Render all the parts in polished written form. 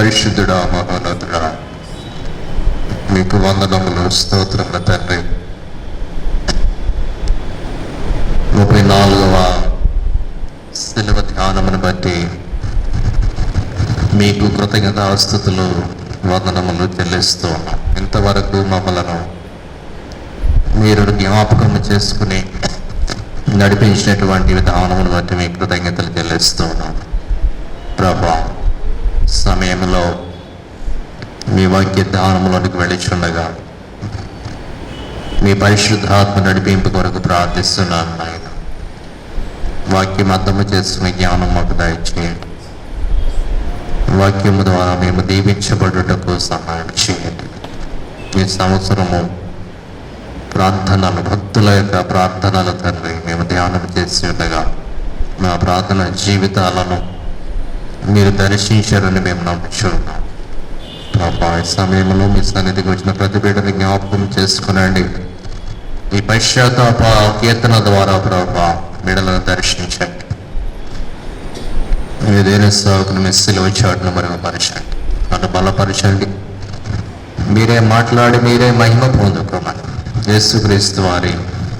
పరిశుద్ధుడా మహోన్నతుడా, మీకు వందనములు, స్తోత్రముల తండ్రి. 34వ శిలువ ధ్యానమును బట్టి మీకు కృతజ్ఞతాస్తుతులు, వందనములు చెల్లిస్తూ ఉన్నాం. ఇంతవరకు మమ్మలను మీరు జ్ఞాపకం చేసుకుని నడిపించినటువంటి విధానమును బట్టి మీకు కృతజ్ఞతలు చెల్లిస్తూ ఉన్నాం. ప్రభా, సమయంలో మీ వాక్య ధ్యానంలోనికి వెళ్ళిచుండగా మీ పరిశుద్ధాత్మ నడిపింపు కొరకు ప్రార్థిస్తున్నాను నాయన. వాక్యం అర్థము చేసుకునే జ్ఞానం మాకు దయచేయండి. వాక్యము ద్వారా మేము దీవించబడుటకు సహాయం చేయండి. ఈ సంవత్సరము ప్రార్థనలు, భక్తుల యొక్క ప్రార్థనల తండ్రి మేము ధ్యానం చేసి ఉండగా మా ప్రార్థన జీవితాలను మీరు దర్శించారని మేము నమ్ముచున్నాం. ప్రభా, ఈ సమయంలో మీ సన్నిధికి వచ్చిన ప్రతి బిడ్డని జ్ఞాపకం చేసుకునండి. ఈ పశ్చాత్తాప కీర్తన ద్వారా ప్రభా బిడ్డలను దర్శించండి. ఏదైనా సాగును మెస్సిలో చాటును మరుగుపరచండి, నన్ను బలపరచండి. మీరే మాట్లాడి మీరే మహిమ పొందుకోమని యేసుక్రీస్తు వారి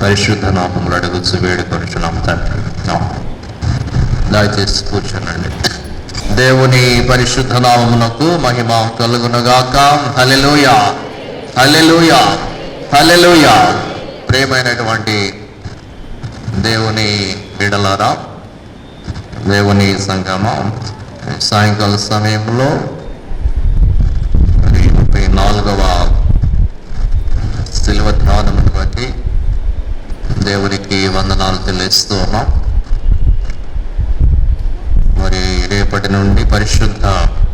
పరిశుద్ధ నామములు అడుగుచు వేడుకొనుచున్నాం తండ్రి. దయచేసి కూర్చోనండి. దేవుని పరిశుద్ధ నామమునకు మహిమ కలుగునుగాక. హల్లెలూయా, హల్లెలూయా, హల్లెలూయా. ప్రియమైనటువంటి దేవుని బిడ్డలారా, దేవుని సంగమం, సాయంకాల సమయంలో 34వ శిలువ ధ్యానమును బట్టి దేవునికి వందనాలు చెల్లిస్తూ ఉన్నాం. మరి రేపటి నుండి పరిశుద్ధ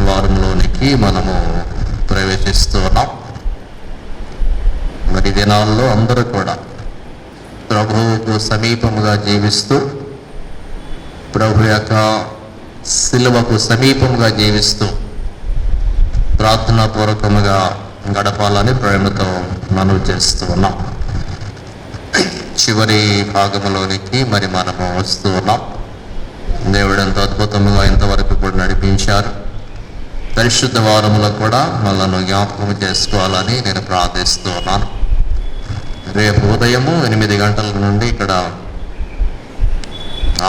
వారంలోనికి మనము ప్రవేశిస్తూ ఉన్నాం. మరి దినాల్లో అందరూ కూడా ప్రభువుకు సమీపముగా జీవిస్తూ, ప్రభు యొక్క శిలువకు సమీపముగా జీవిస్తూ ప్రార్థనాపూర్వకముగా గడపాలని ప్రేమతో మనవి చేస్తూ ఉన్నాం. చివరి భాగంలోనికి మరి మనము వస్తూ ఉన్నాం. దేవుడు ఎంతో అద్భుతంగా ఇంతవరకు కూడా నడిపించారు. పరిశుద్ధ వారములో కూడా మనల్ని జ్ఞాపకం చేసుకోవాలని నేను ప్రార్థిస్తూ ఉన్నాను. రేపు ఉదయము 8 గంటల నుండి ఇక్కడ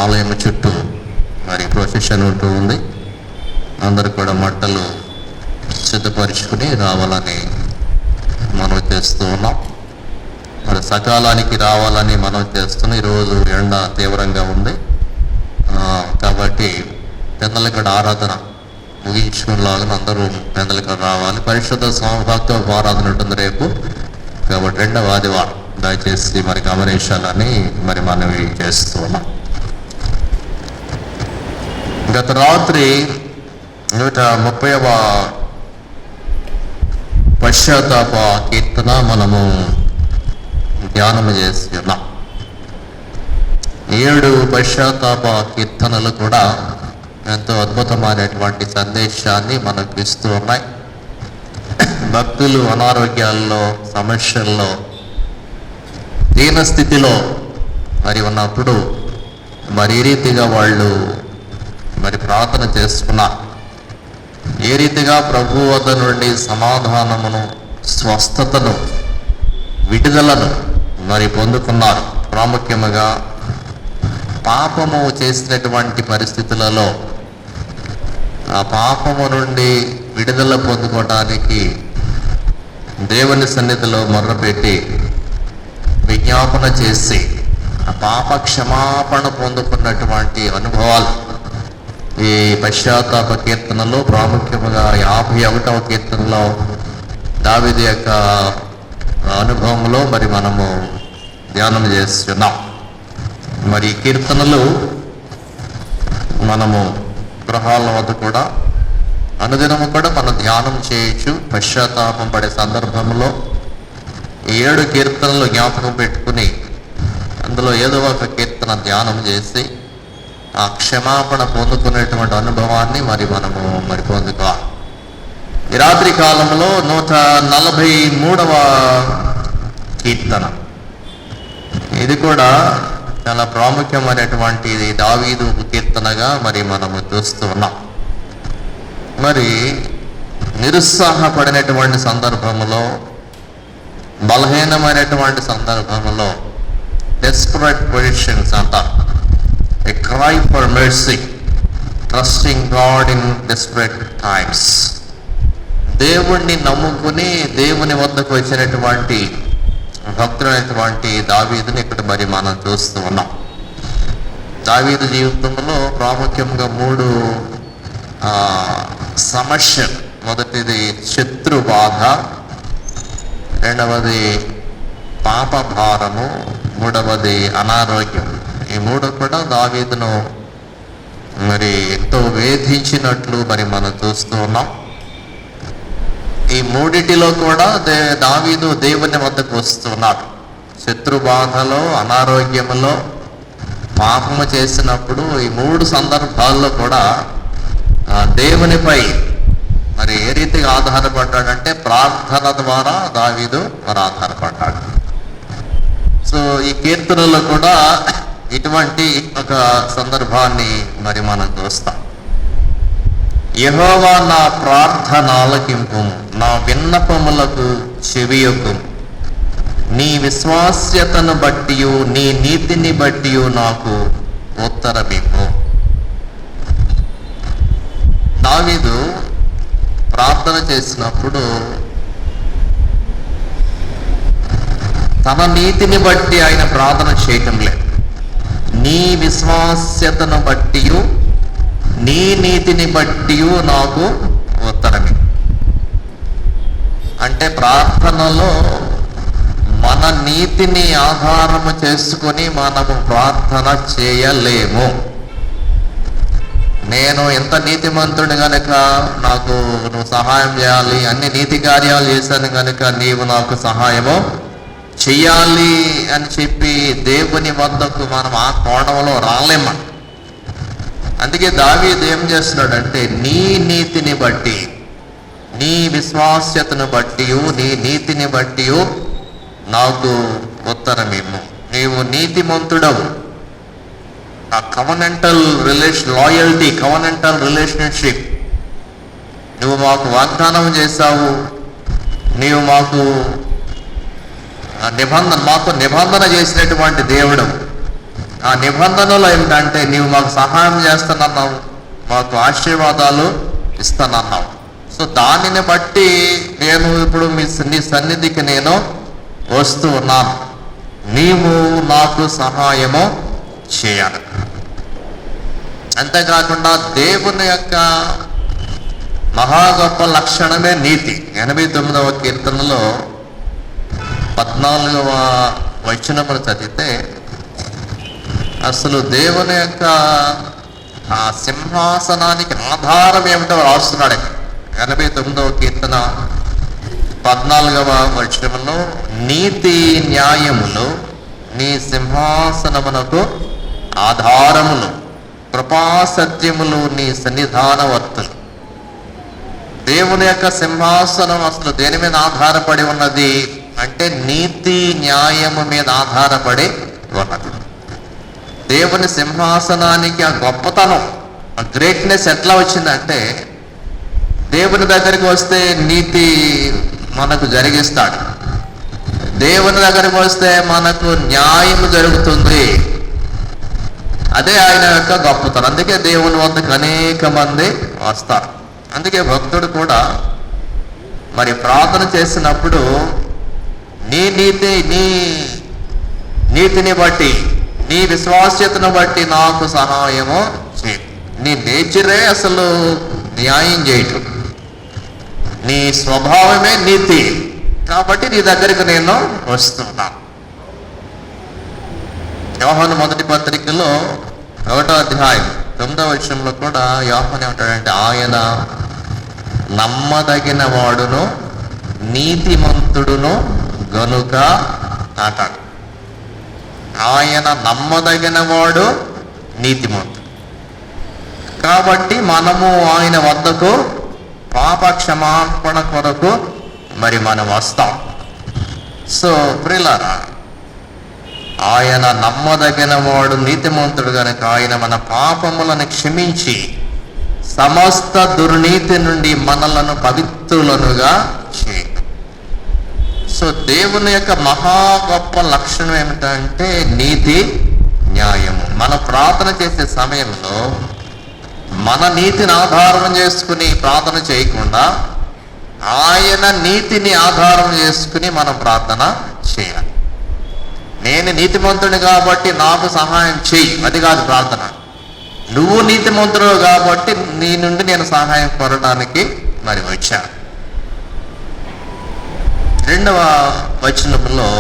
ఆలయం చుట్టూ మరి ప్రొసెషన్ ఉంటూ ఉంది. అందరూ కూడా మట్టలు సిద్ధపరుచుకుని రావాలని మనం చేస్తూ ఉన్నాం. మరి సకాలానికి రావాలని మనం చేస్తున్నాం. ఈరోజు ఎండ తీవ్రంగా ఉంది కాబట్టి పెద్దలక్కడ ఆరాధన ముగించుకునేలాగా అందరూ పెద్దలక్కడ రావాలి. పరిశుద్ధ సమభక్త ఆరాధన ఉంటుంది రేపు కాబట్టి 2వ ఆదివారం. దయచేసి మరి గమనించాలని మరి మనవి చేస్తూ ఉన్నాం. గత రాత్రి 130వ పశ్చాత్తాప కీర్తన మనము ధ్యానము చేసి ఉన్నాం. 7 పశ్చాత్తాప కీర్తనలు కూడా ఎంతో అద్భుతమైనటువంటి సందేశాన్ని మనకు ఇస్తూ ఉన్నాయి. భక్తులు అనారోగ్యాల్లో, సమస్యల్లో, దీనస్థితిలో మరి ఉన్నప్పుడు మరి ఏ రీతిగా వాళ్ళు మరి ప్రార్థన చేసుకున్నారు, ఏ రీతిగా ప్రభు వద్ద నుండి సమాధానమును, స్వస్థతను, విడుదలను మరి పొందుకున్నారు. ప్రాముఖ్యముగా పాపము చేసినటువంటి పరిస్థితులలో ఆ పాపము నుండి విడుదల పొందుకోవడానికి దేవుని సన్నిధిలో మొర్రపెట్టి విజ్ఞాపన చేసి ఆ పాప క్షమాపణ పొందుకున్నటువంటి అనుభవాలు ఈ పశ్చాత్తాప కీర్తనలో, ప్రాముఖ్యముగా 51వ కీర్తనలో దావీదు యొక్క అనుభవంలో మరి మనము ధ్యానం చేస్తున్నాం. మరి కీర్తనలు మనము గృహాల వద్ద కూడా అనుదినము కూడా మనం ధ్యానం చేయొచ్చు. పశ్చాత్తాపం పడే సందర్భంలో 7 కీర్తనలు జ్ఞాపకం పెట్టుకుని అందులో ఏదో ఒక కీర్తన ధ్యానం చేసి ఆ క్షమాపణ పొందుకునేటువంటి అనుభవాన్ని మరి మనము మరి పొందుకోవాలి. ఈ రాత్రి కాలంలో 143వ కీర్తన, ఇది కూడా చాలా ప్రాముఖ్యమైనటువంటి దావీదు కీర్తనగా మరి మనము చూస్తూ ఉన్నాం. మరి నిరుత్సాహపడినటువంటి సందర్భంలో, బలహీనమైనటువంటి సందర్భంలో, డెస్పరేట్ పొజిషన్స్ అంటారు, a cry for mercy, trusting God in desperate times. దేవుణ్ణి నమ్ముకుని దేవుని వద్దకు వచ్చినటువంటి భక్తుడైనటువంటి దావీదుని ఇక్కడ మరి మనం చూస్తూ ఉన్నాం. దావీదు జీవితంలో ప్రాముఖ్యంగా 3 సమస్యలు. మొదటిది శత్రు బాధ, రెండవది పాప భారము, మూడవది అనారోగ్యం. ఈ 3 కూడా దావీదును మరి ఎంతో వేధించినట్లు మరి మనం చూస్తూ ఉన్నాం. ఈ 3 కూడా దావీదు దేవుని వద్దకు వస్తున్నాడు. శత్రు బాధలో, అనారోగ్యములో, పాపము చేసినప్పుడు ఈ 3 సందర్భాల్లో కూడా దేవునిపై మరి ఏ రీతిగా ఆధారపడ్డాడంటే ప్రార్థన ద్వారా దావీదు మరి ఆధారపడ్డాడు. సో ఈ కీర్తనలో కూడా ఇటువంటి ఒక సందర్భాన్ని మరి మనం చూస్తాం. యెహోవా నా ప్రార్థన ఆలకింపు, నా విన్నపములకు చెవియొగ్గుము. నీ విశ్వాస్యతను బట్టి, నీ నీతిని బట్టి నాకు ఉత్తరమిమ్ము. దావీదు ప్రార్థన చేసినప్పుడు తన నీతిని బట్టి ఆయన ప్రార్థన చేయటం లేదు. నీ విశ్వాస్యతను బట్టి, నీ నీతిని బట్టి నాకు ఉత్తరమి. అంటే ప్రార్థనలో మన నీతిని ఆధారము చేసుకొని మనము ప్రార్థన చేయలేము. నేను ఎంత నీతిమంతుడు గనుక నాకు నువ్వు సహాయం చేయాలి, అన్ని నీతి కార్యాలు చేశాను కనుక నీవు నాకు సహాయము చెయ్యాలి అని చెప్పి దేవుని వద్దకు మనం ఆ కోణంలో రాలేము. అందుకే దావీదు ఏం చేస్తున్నాడంటే, నీ నీతిని బట్టి, నీ విశ్వాస్యతను బట్టి, నీ నీతిని బట్టి నాకు ఉత్తరమిమ్ము. నీవు నీతిమంతుడవు. ఆ కవనెంటల్ లాయల్టీ, కవనెంటల్ రిలేషన్షిప్ నువ్వు మాకు వాగ్దానం చేశావు. నీవు మాకు నిబంధన చేసినటువంటి దేవుడు. ఆ నిబంధనలో ఏంటంటే నీవు మాకు సహాయం చేస్తానన్నావు, మాకు ఆశీర్వాదాలు ఇస్తానన్నావు. సో దానిని బట్టి నేను ఇప్పుడు నీ సన్నిధికి నేను వస్తూ ఉన్నాను. నీవు నాకు సహాయము చేయాలి. అంతేకాకుండా దేవుని యొక్క మహా గొప్ప లక్షణమే నీతి. 89వ కీర్తనలో 14వ వచనమును చదివితే అసలు దేవుని యొక్క ఆ సింహాసనానికి ఆధారం ఏమిటో రాస్తున్నాడు. 89వ కీర్తన 14వ వచనములో, నీతి న్యాయములు నీ సింహాసనమునకు ఆధారములు, కృపాసత్యములు నీ సన్నిధానవర్తులు. దేవుని యొక్క సింహాసనం అసలు దేని మీద ఆధారపడి ఉన్నది అంటే నీతి న్యాయము మీద ఆధారపడి ఉన్నది. దేవుని సింహాసనానికి ఆ గొప్పతనం, ఆ గ్రేట్నెస్ ఎట్లా వచ్చిందంటే, దేవుని దగ్గరికి వస్తే నీతి మనకు జరిగిస్తాడు. దేవుని దగ్గరికి వస్తే మనకు న్యాయం జరుగుతుంది. అదే ఆయన యొక్క గొప్పతనం. అందుకే దేవుని వద్దకు అనేక మంది వస్తారు. అందుకే భక్తుడు కూడా మరి ప్రార్థన చేసినప్పుడు నీ నీతిని బట్టి, నీ విశ్వాస్యతను బట్టి నాకు సహాయము చేయి. నీ నేచరే అసలు న్యాయం చేయటం, నీ స్వభావమే నీతి. కాబట్టి నీ దగ్గరికి నేను వస్తున్నాను. యోహాను మొదటి పత్రికలో 1వ అధ్యాయం 9వ వచనంలో కూడా యోహాను ఏమంటాడంటే, ఆయన నమ్మదగిన వాడును నీతిమంతుడును గనుక అంటాడు. ఆయన నమ్మదగిన వాడు, నీతిమంతుడు. కాబట్టి మనము ఆయన వద్దకు పాప క్షమాపణ కొరకు మరి మనం వస్తాం. సో ప్రియులారా, ఆయన నమ్మదగిన వాడు, నీతిమంతుడు కనుక ఆయన మన పాపములను క్షమించి సమస్త దుర్నీతి నుండి మనలను పవిత్రులనుగా చేయి. సో దేవుని యొక్క మహా గొప్ప లక్షణం ఏమిటంటే నీతి, న్యాయము. మనం ప్రార్థన చేసే సమయంలో మన నీతిని ఆధారం చేసుకుని ప్రార్థన చేయకుండా ఆయన నీతిని ఆధారం చేసుకుని మనం ప్రార్థన చేయాలి. నేను నీతిమంతుడు కాబట్టి నాకు సహాయం చేయి, అది కాదు ప్రార్థన. నువ్వు నీతిమంతుడు కాబట్టి నీ నుండి నేను సహాయం కోరడానికి మరి వచ్చాను. 2వ వచనంలో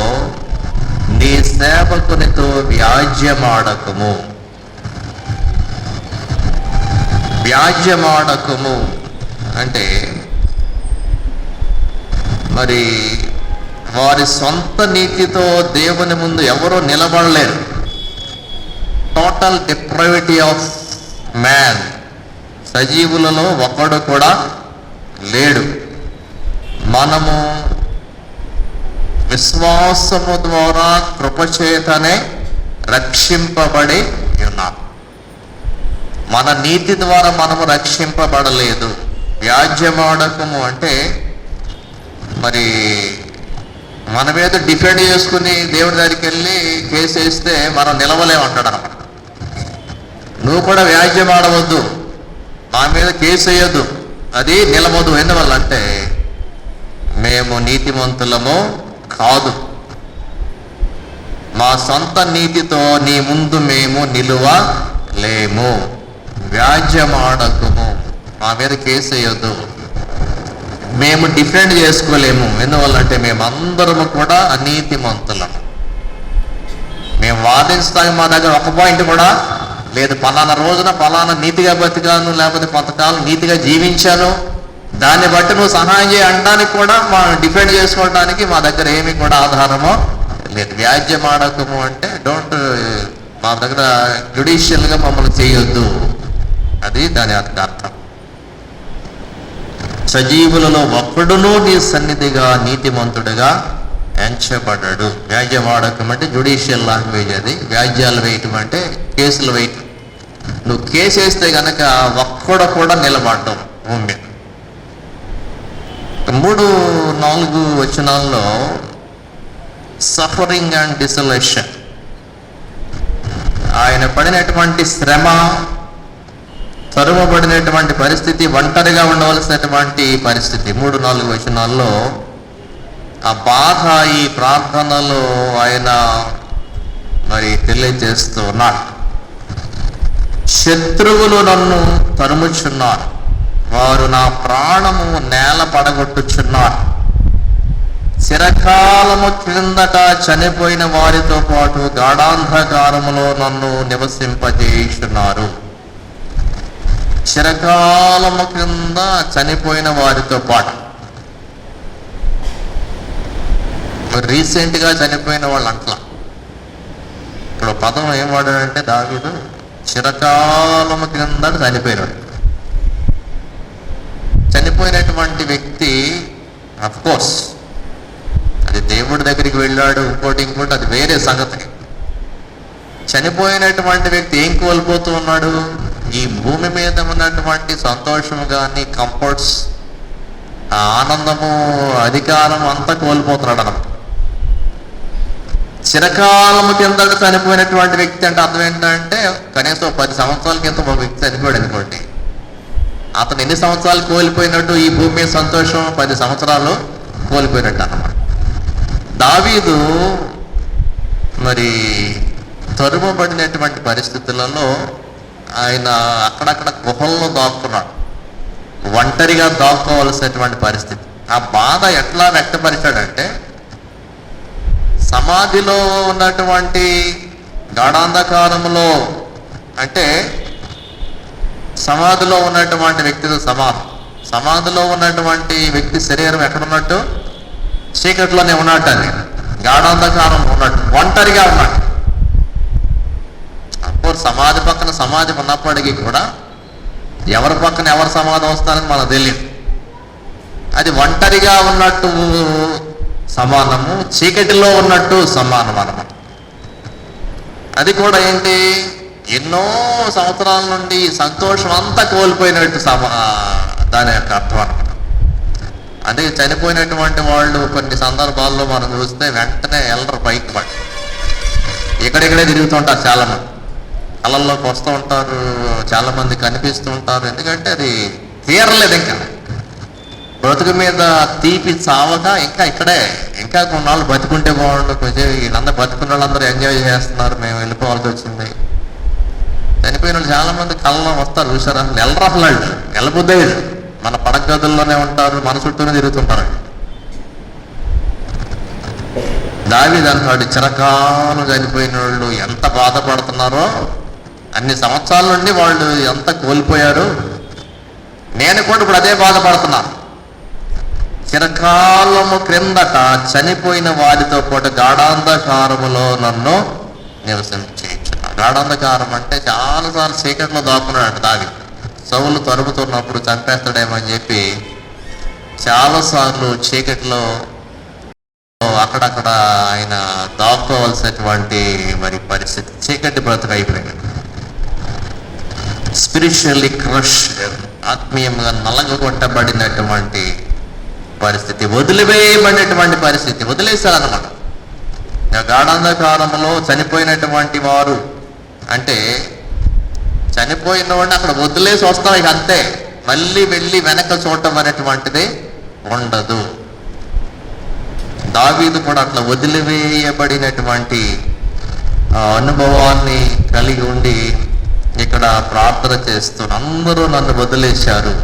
నీ సేవకునితో వ్యాజ్యమాడకము. వ్యాజ్యమాడకము అంటే మరి వారి సొంత నీతితో దేవుని ముందు ఎవరూ నిలబడలేరు. Total depravity of man. సజీవులలో ఒకడు కూడా లేడు. మనము విశ్వాసము ద్వారా కృపచేతనే రక్షింపబడి ఉన్నాం. మన నీతి ద్వారా మనము రక్షింపబడలేదు. వ్యాజ్యమాడకము అంటే మరి మన మీద డిఫెండ్ చేసుకుని దేవుడి దగ్గరికి వెళ్ళి కేసు వేస్తే మనం నిలవలేమంటాడు అన్నమాట. నువ్వు కూడా వ్యాజ్యం ఆడవద్దు, మా మీద కేసు వేయొద్దు, అది నిలవదు. ఎందువల్ల అంటే మేము నీతిమంతులము కాదు. మా సొంత నీతితో నీ ముందు మేము నిలువలేము. వ్యాజ్యమాడకము, మా మీద కేసు వేయొద్దు, మేము డిఫెండ్ చేసుకోలేము. ఎందువల్ల అంటే మేమందరము కూడా అనీతిమంతులము. మేము వాదించడానికి మా దగ్గర ఒక పాయింట్ కూడా లేదు. పలానా రోజున పలానా నీతిగా బతికాను, లేకపోతే కొంతకాలం నీతిగా జీవించాను, దాన్ని బట్టి నువ్వు సహాయం చేయడానికి కూడా మా డిఫెండ్ చేసుకోవడానికి మా దగ్గర ఏమి కూడా ఆధారమో లేదు. వ్యాజ్యమాడకము అంటే మా దగ్గర జ్యుడిషియల్గా మమ్మల్ని చేయొద్దు, అది దాని అర్థం. సజీవులలో ఒక్కడునూ నీ సన్నిధిగా నీతిమంతుడిగా ఎంచబడ్డాడు. వ్యాజ్యమాడకం అంటే జ్యుడిషియల్ లాంగ్వేజ్. అది వ్యాజ్యాలు వేయటం అంటే కేసులు వేయటం. నువ్వు కేసు వేస్తే కనుక ఒక్కడు కూడా నిలబడ్డం భూమి మీద. 3-4 వచనాల్లో సఫరింగ్ అండ్ డిసోలేషన్, ఆయన పడినటువంటి శ్రమ, తరుమబడినటువంటి పరిస్థితి, ఒంటరిగా ఉండవలసినటువంటి పరిస్థితి. 3-4 వచనాల్లో ఆ బాధ ఈ ప్రార్థనలో ఆయన మరి తెలియజేస్తూ ఉన్నాడు. శత్రువులు నన్ను తరుముచున్నారు, వారు నా ప్రాణము నేల పడగొట్టుచున్నారు. చిరకాలము క్రిందట చనిపోయిన వారితో పాటు గాఢాంధకారములో నన్ను నివసింపజేయుచున్నారు. చిరకాలము క్రింద చనిపోయిన వారితో పాటు, రీసెంట్గా చనిపోయిన వాళ్ళు అంట్లా. ఇప్పుడు పదం ఏం వాడాడంటే దావీదు చిరకాలము క్రింద చనిపోయినాడు. చనిపోయినటువంటి వ్యక్తి అఫ్కోర్స్ అది దేవుడి దగ్గరికి వెళ్ళాడు, ఇంకోటి అది వేరే సంగతి. చనిపోయినటువంటి వ్యక్తి ఏం కోల్పోతూ ఉన్నాడు? ఈ భూమి మీద ఉన్నటువంటి సంతోషము కానీ, కంఫర్ట్స్, ఆనందము, అధికారం అంతా కోల్పోతున్నాడు అన్నమాట. చిరకాలము కింద చనిపోయినటువంటి వ్యక్తి అంటే అర్థం ఏంటంటే కనీసం 10 సంవత్సరాల కింద ఒక వ్యక్తి చనిపోయాడు అనుకోండి. అతను ఎన్ని సంవత్సరాలు కోల్పోయినట్టు? ఈ భూమి మీద సంతోషం 10 సంవత్సరాలు కోల్పోయినట్టు అన్నమాట. దావీదు మరి తరుమబడినటువంటి పరిస్థితులలో ఆయన అక్కడక్కడ గుహల్లో దాక్కున్నాడు. ఒంటరిగా దాక్కోవలసినటువంటి పరిస్థితి. ఆ బాధ ఎట్లా వ్యక్తపరిచాడంటే, సమాధిలో ఉన్నటువంటి గాఢాంధకారంలో, అంటే సమాధిలో ఉన్నటువంటి వ్యక్తితో సమానం. సమాధిలో ఉన్నటువంటి వ్యక్తి శరీరం ఎక్కడున్నట్టు? చీకట్లోనే ఉన్నట్టు, అది గాఢాంధకారం ఉన్నట్టు, ఒంటరిగా ఉన్నట్టు. అప్పుడు సమాధి పక్కన సమాధి ఉన్నప్పటికీ కూడా ఎవరి పక్కన ఎవరు సమాధి వస్తారని మనకు తెలియదు. అది ఒంటరిగా ఉన్నట్టు సమానము, చీకటిలో ఉన్నట్టు సమానం అన్నమాట. అది కూడా ఏంటి? ఎన్నో సంవత్సరాల నుండి సంతోషం అంతా కోల్పోయినట్టు దాని యొక్క అర్థం అనమాట. అంటే చనిపోయినటువంటి వాళ్ళు కొన్ని సందర్భాల్లో మనం చూస్తే వెంటనే ఎల్లరు పైకి పడి ఇక్కడిక్కడే తిరుగుతుంటారు. చాలామంది కళల్లోకి వస్తూ ఉంటారు, చాలామంది కనిపిస్తూ ఉంటారు. ఎందుకంటే అది తీరలేదు, ఇంకా బ్రతుకు మీద తీపి చావక ఇంకా ఇక్కడే ఇంకా కొన్నాళ్ళు బతుకుంటే బాగుండు, కొంచెం వీళ్ళందరూ బతుకున్న వాళ్ళందరూ ఎంజాయ్ చేస్తున్నారు, మేము వెళ్ళిపోవాల్సి వచ్చింది. చనిపోయిన వాళ్ళు చాలామంది కళ్ళలో వస్తారు, చూసారా? నెలరహలాళ్ళు నెలబుద్దయ్యాడు, మన పడక గదుల్లోనే ఉంటారు, మన చుట్టూనే తిరుగుతుంటారు. దావీదు అంటాడు, చిరకాలం చనిపోయిన వాళ్ళు ఎంత బాధపడుతున్నారో, అన్ని సంవత్సరాల నుండి వాళ్ళు ఎంత కోల్పోయారు, నేను కూడా ఇప్పుడు అదే బాధపడుతున్నాను. చిరకాలము క్రిందట చనిపోయిన వారితో పాటు గాఢాంధకారములో నన్ను నివసించేయించున్నాను. గాఢాంధకారం అంటే చాలాసార్లు చీకట్లో దాక్కున్నాడు దావీదు. సౌలు తరుముతున్నప్పుడు చంపేస్తాడేమో అని చెప్పి చాలాసార్లు చీకట్లో అక్కడక్కడ ఆయన దాక్కోవలసినటువంటి మరి పరిస్థితి, చీకటి బ్రతుకు అయిపోయింది. స్పిరిచువల్లీ క్రష్, ఆత్మీయంగా నలగొట్టబడినటువంటి పరిస్థితి, వదిలివేయబడినటువంటి పరిస్థితి, వదిలేశారన్నమాట. గాఢాంధకారంలో చనిపోయినటువంటి వారు అంటే చనిపోయిన వాడిని అక్కడ వదిలేసి వస్తాం, ఇక అంతే, మళ్ళీ వెళ్ళి వెనక చూడటం అనేటువంటిది ఉండదు. దావీదు కూడా అట్లా వదిలివేయబడినటువంటి అనుభవాన్ని కలిగి ఉండి ఇక్కడ ప్రార్థన చేస్తూ, అందరూ నన్ను వదిలేశారు,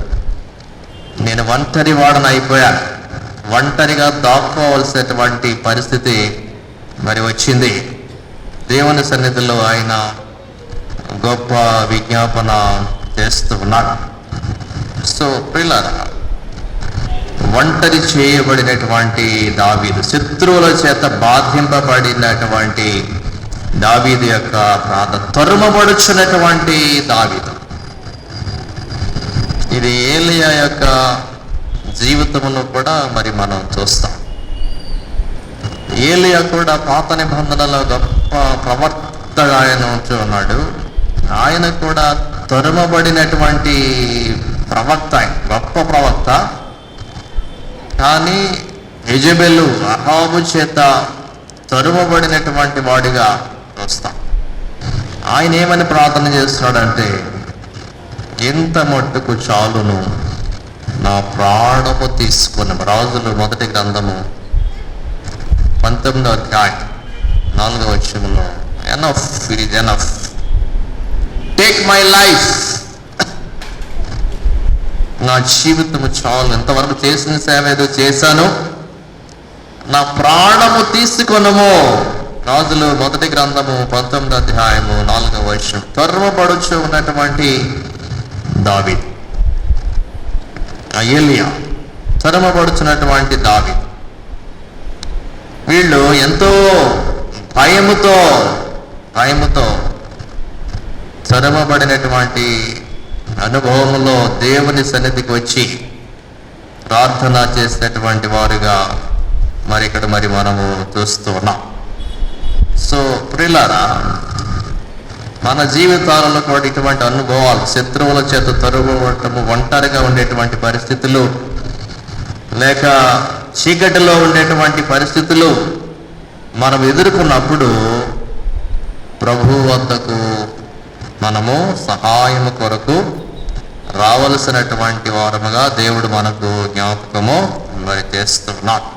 నేను ఒంటరి వాడని అయిపోయాను, ఒంటరిగా దాక్కోవలసినటువంటి పరిస్థితి మరి వచ్చింది. దేవుని సన్నిధిలో ఆయన గొప్ప విజ్ఞాపన చేస్తూ ఉన్నాడు. సో ప్రియులారా, ఒంటరి చేయబడినటువంటి దావీదు, శత్రువుల చేత బాధింపబడినటువంటి దావీదు యొక్క ప్రార్థన, తరుమబడుచున్నటువంటి దావీదు. ఇది ఏలియా యొక్క జీవితంలో కూడా మరి మనం చూస్తాం. ఏలియా కూడా పాత నిబంధనలో గొప్ప ప్రవక్తగా ఆయన ఉంటూ ఉన్నాడు. ఆయన కూడా తరుమబడినటువంటి ప్రవక్త, ఆయన గొప్ప ప్రవక్త. కానీ యెజెబెలు అహాబు చేత తరుమబడినటువంటి వాడిగా వస్తాం. ఆయన ఏమని ప్రార్థన చేస్తున్నాడంటే, ఎంత మట్టుకు చాలును నా ప్రాణము తీసుకుని. రాజులు మొదటి గ్రంథము 19వ అధ్యాయం 4వ వచనంలో, enough, it is enough, take my life, నా జీవితము చాలు, ఎంతవరకు చేసిన సేవ ఏదో చేశాను, నా ప్రాణము తీసుకొనుము. రాజులు మొదటి గ్రంథము 19వ అధ్యాయము 4వ వచనం. తరుమబడుచు ఉన్నటువంటి దావీదు, ఏలియా, తరుమబడుచున్నటువంటి దావీదు, వీళ్ళు ఎంతో భయముతో తరుమబడినటువంటి అనుభవంలో దేవుని సన్నిధికి వచ్చి ప్రార్థన చేసినటువంటి వారుగా మరి ఇక్కడ మరి మనము చూస్తూ ఉన్నాం. సో ప్రియులారా, మన జీవితాలలో కూడా ఇటువంటి అనుభవాలు, శత్రువుల చేత తరుమబడటము, ఒంటరిగా ఉండేటువంటి పరిస్థితులు, లేక చీకటిలో ఉండేటువంటి పరిస్థితులు మనం ఎదుర్కొన్నప్పుడు ప్రభువు వద్దకు మనము సహాయం కొరకు రావలసినటువంటి వారముగా దేవుడు మనకు జ్ఞాపకము మరి చేస్తున్నాడు.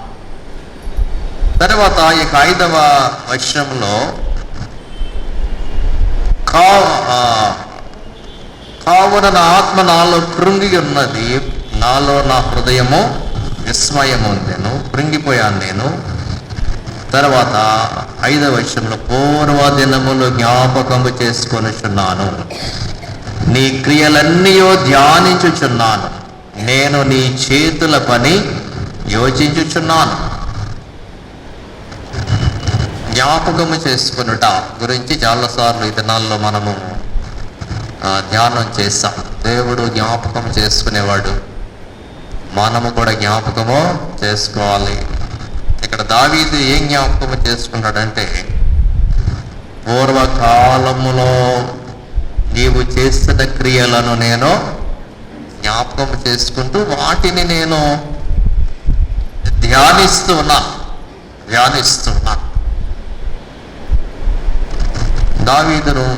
తర్వాత ఈ 5వ వచనంలో కావున నా ఆత్మ నాలో కృంగి ఉన్నది, నాలో నా హృదయము విస్మయము నేను, కృంగిపోయాను నేను. తర్వాత 5వ వచనంలో, పూర్వ దినములు జ్ఞాపకము చేసుకొనుచున్నాను, నీ క్రియలన్నీ ధ్యానించుచున్నాను, నేను నీ చేతుల పని యోచించుచున్నాను. జ్ఞాపకము చేసుకునుట గురించి చాలాసార్లు ఈ దినాల్లో మనము ధ్యానం చేస్తాం. దేవుడు జ్ఞాపకం చేసుకునేవాడు, మనము కూడా జ్ఞాపకము చేసుకోవాలి. ఇక్కడ దావీదు ఏం జ్ఞాపకము చేసుకుంటాడంటే, పూర్వకాలములో నీవు చేసిన క్రియలను నేను జ్ఞాపకం చేసుకుంటూ వాటిని నేను ధ్యానిస్తున్నా.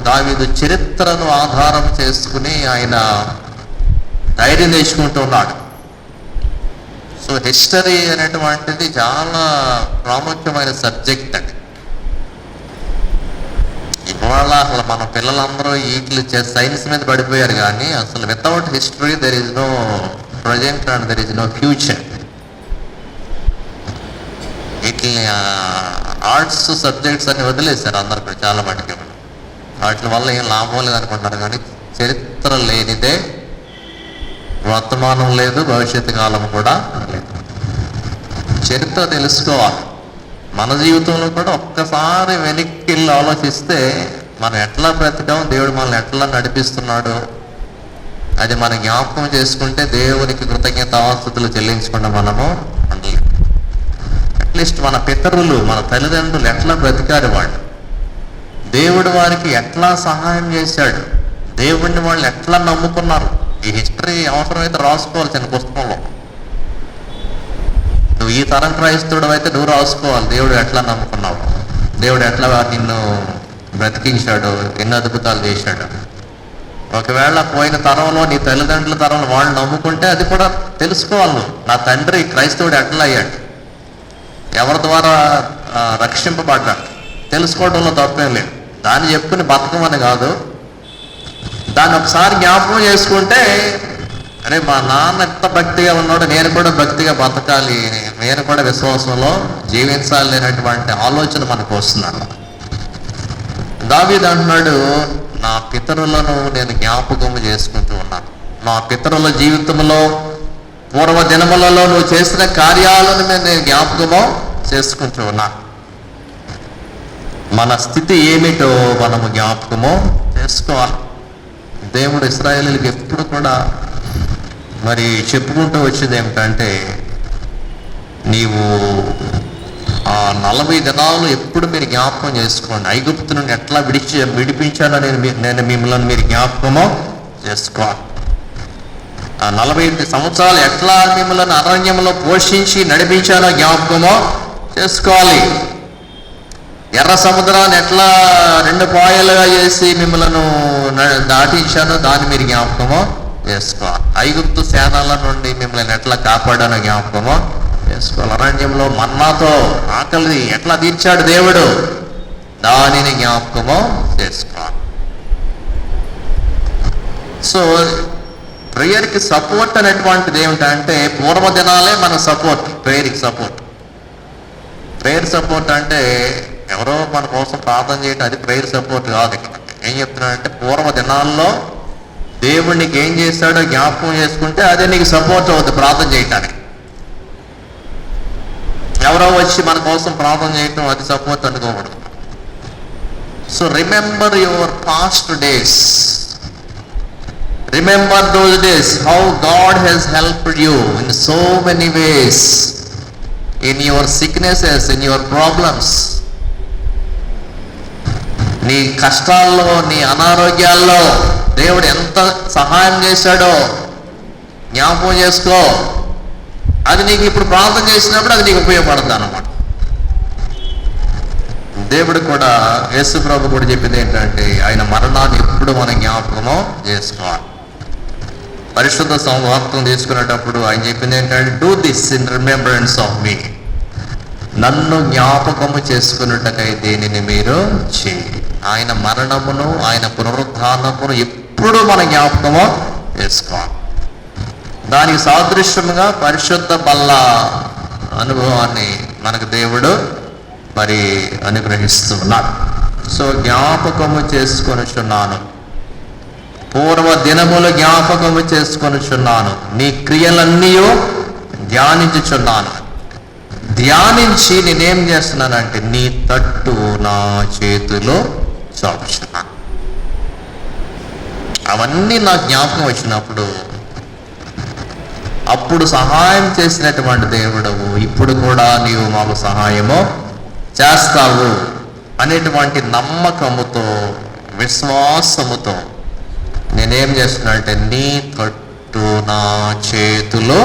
దావీదు చరిత్రను ఆధారం చేసుకుని ఆయన ధైర్యం తెచ్చుకుంటూ ఉన్నాడు. సో హిస్టరీ అనేటువంటిది చాలా ప్రాముఖ్యమైన సబ్జెక్ట్ అండి. ఇవాళ అసలు మన పిల్లలందరూ వీటిని సైన్స్ మీద పడిపోయారు, కానీ అసలు without history there is no present and there is no future. వీటిని ఆర్ట్స్ సబ్జెక్ట్స్ అని వదిలేశారు అందరు కూడా చాలా మటుకు. వాటి వల్ల ఏం లాభం లేదు అనుకుంటారు, కానీ చరిత్ర లేనిదే వర్తమానం లేదు, భవిష్యత్తు కాలం కూడా లేదు. చరిత్ర తెలుసుకోవాలి. మన జీవితంలో కూడా ఒక్కసారి వెనక్కి వెళ్ళి ఆలోచిస్తే మనం ఎట్లా బ్రతికాం, దేవుడు మనల్ని ఎట్లా నడిపిస్తున్నాడు, అది మన జ్ఞాపకం చేసుకుంటే దేవునికి కృతజ్ఞతాస్తుతులు చెల్లించకుండా మనము ఉండలేము. అట్లీస్ట్ మన పితరులు, మన తల్లిదండ్రులు ఎట్లా బ్రతికారు, వాళ్ళు దేవుడు వారికి ఎట్లా సహాయం చేశాడు, దేవుడిని వాళ్ళు ఎట్లా నమ్ముకున్నారు. ఈ హిస్టరీ అవసరమైతే రాసుకోవాలి చిన్న పుస్తకంలో. నువ్వు ఈ తరం క్రైస్తవుడు అయితే నువ్వు రాసుకోవాలి, దేవుడు ఎట్లా నమ్ముకున్నావు, దేవుడు ఎట్లా నిన్ను బ్రతికించాడు, ఎన్ని అద్భుతాలు చేశాడు. ఒకవేళ పోయిన తరంలో నీ తల్లిదండ్రుల తరంలో వాళ్ళు నమ్ముకుంటే అది కూడా తెలుసుకోవాలి నువ్వు. నా తండ్రి క్రైస్తవుడు ఎట్లా అయ్యాడు, ఎవరి ద్వారా రక్షింపబడ్డాడు, తెలుసుకోవడంలో తప్పేం లేదు. దాన్ని చెప్పుకుని బతకమని కాదు, దాన్ని ఒకసారి జ్ఞాపకం చేసుకుంటే అరే మా నాన్న ఎంత భక్తిగా ఉన్నాడు, నేను కూడా భక్తిగా బతకాలి, నేను కూడా విశ్వాసంలో జీవించాలి అనేటువంటి ఆలోచన మనకు వస్తున్నాను. దావీదు అంటున్నాడు, నా పితరులను నేను జ్ఞాపకం చేసుకుంటూ ఉన్నాను. నా పితరుల జీవితంలో పూర్వ దినములలో నువ్వు చేసిన కార్యాలను నేను జ్ఞాపకము చేసుకుంటూ ఉన్నాను. మన స్థితి ఏమిటో మనము జ్ఞాపకము చేసుకోవాలి. దేవుడు ఇశ్రాయేలీయులకు ఎప్పుడు కూడా మరి చెప్పుకుంటూ వచ్చేది ఏమిటంటే, నీవు ఆ 40 దినాలు ఎప్పుడు మీరు జ్ఞాపకం చేసుకోండి, ఐగుప్తు నుండి ఎట్లా విడిపించానో నేను మిమ్మల్ని మీరు జ్ఞాపకము చేసుకోవాలి. ఆ 40 సంవత్సరాలు ఎట్లా మిమ్మల్ని అరణ్యంలో పోషించి నడిపించానో జ్ఞాపకము చేసుకోవాలి. ఎర్ర సముద్రాన్ని ఎట్లా 2 పాయలుగా చేసి మిమ్మల్ని దాటించానో దాన్ని మీరు జ్ఞాపకము చేసుకోవాలి. ఐగుప్తు సేనల నుండి మిమ్మల్ని ఎట్లా కాపాడానో జ్ఞాపకము చేసుకోవాలి. అరణ్యంలో మన్నాతో ఆకలి ఎట్లా తీర్చాడు దేవుడు, దానిని జ్ఞాపకము చేసుకోవాలి. సో ప్రేయర్కి సపోర్ట్ అనేటువంటిది ఏమిటంటే, పూర్వదినాలే మన సపోర్ట్, ప్రేయర్కి సపోర్ట్. ప్రేయర్ సపోర్ట్ అంటే ఎవరో మన కోసం ప్రార్థన చేయటం, అది ప్రేయర్ సపోర్ట్ కాదు. ఇక్కడ ఏం చెప్తున్నాడంటే, పూర్వ దినాల్లో దేవుడు నీకు ఏం చేశాడో జ్ఞాపకం చేసుకుంటే అదే నీకు సపోర్ట్ అవుతుంది ప్రార్థన చేయటానికి. ఎవరో వచ్చి మన కోసం ప్రార్థన చేయటం అది సపోర్ట్ అనుకోకూడదు. So remember your past days, remember those days, how God has helped you in so many ways, in your sicknesses, in your problems. నీ కష్టాల్లో, నీ అనారోగ్యాల్లో దేవుడు ఎంత సహాయం చేశాడో జ్ఞాపకం చేసుకో. అది నీకు ఇప్పుడు ప్రార్థన చేసినప్పుడు అది నీకు ఉపయోగపడుతుంది అన్నమాట. దేవుడు కూడా, యేసు ప్రభు కూడా చెప్పింది ఏంటంటే, ఆయన మరణాన్ని ఎప్పుడు మనం జ్ఞాపకము చేసుకోవాలి. పరిశుద్ధ సంవార్తం తీసుకునేటప్పుడు ఆయన చెప్పింది ఏంటంటే, do this in remembrance of me, నన్ను జ్ఞాపకము చేసుకున్నట్టుకై దీనిని మీరు చేయండి. ఆయన మరణమును, ఆయన పునరుద్ధానమును ఎప్పుడు మన జ్ఞాపకము చేసుకోవాలి. దానికి సాదృశ్యముగా పరిశుద్ధ బల్ల అనుభవాన్ని మనకు దేవుడు మరి అనుగ్రహిస్తున్నాడు. సో జ్ఞాపకము చేసుకొనుచున్నాను, పూర్వ దినములు జ్ఞాపకము చేసుకొనుచున్నాను, నీ క్రియలన్నీ ధ్యానించుచున్నాను. ధ్యానించి నేనేం చేస్తున్నానంటే, నీ తట్టు నా చేతిలో చాపుచున్నాను. అవన్నీ నా జ్ఞాపకం వచ్చినప్పుడు, అప్పుడు సహాయం చేసినటువంటి దేవుడవు ఇప్పుడు కూడా నీవు మాకు సహాయము చేస్తావు అనేటువంటి నమ్మకముతో, విశ్వాసముతో నేనేం చేస్తున్నా అంటే నీ తట్టు నా చేతిలో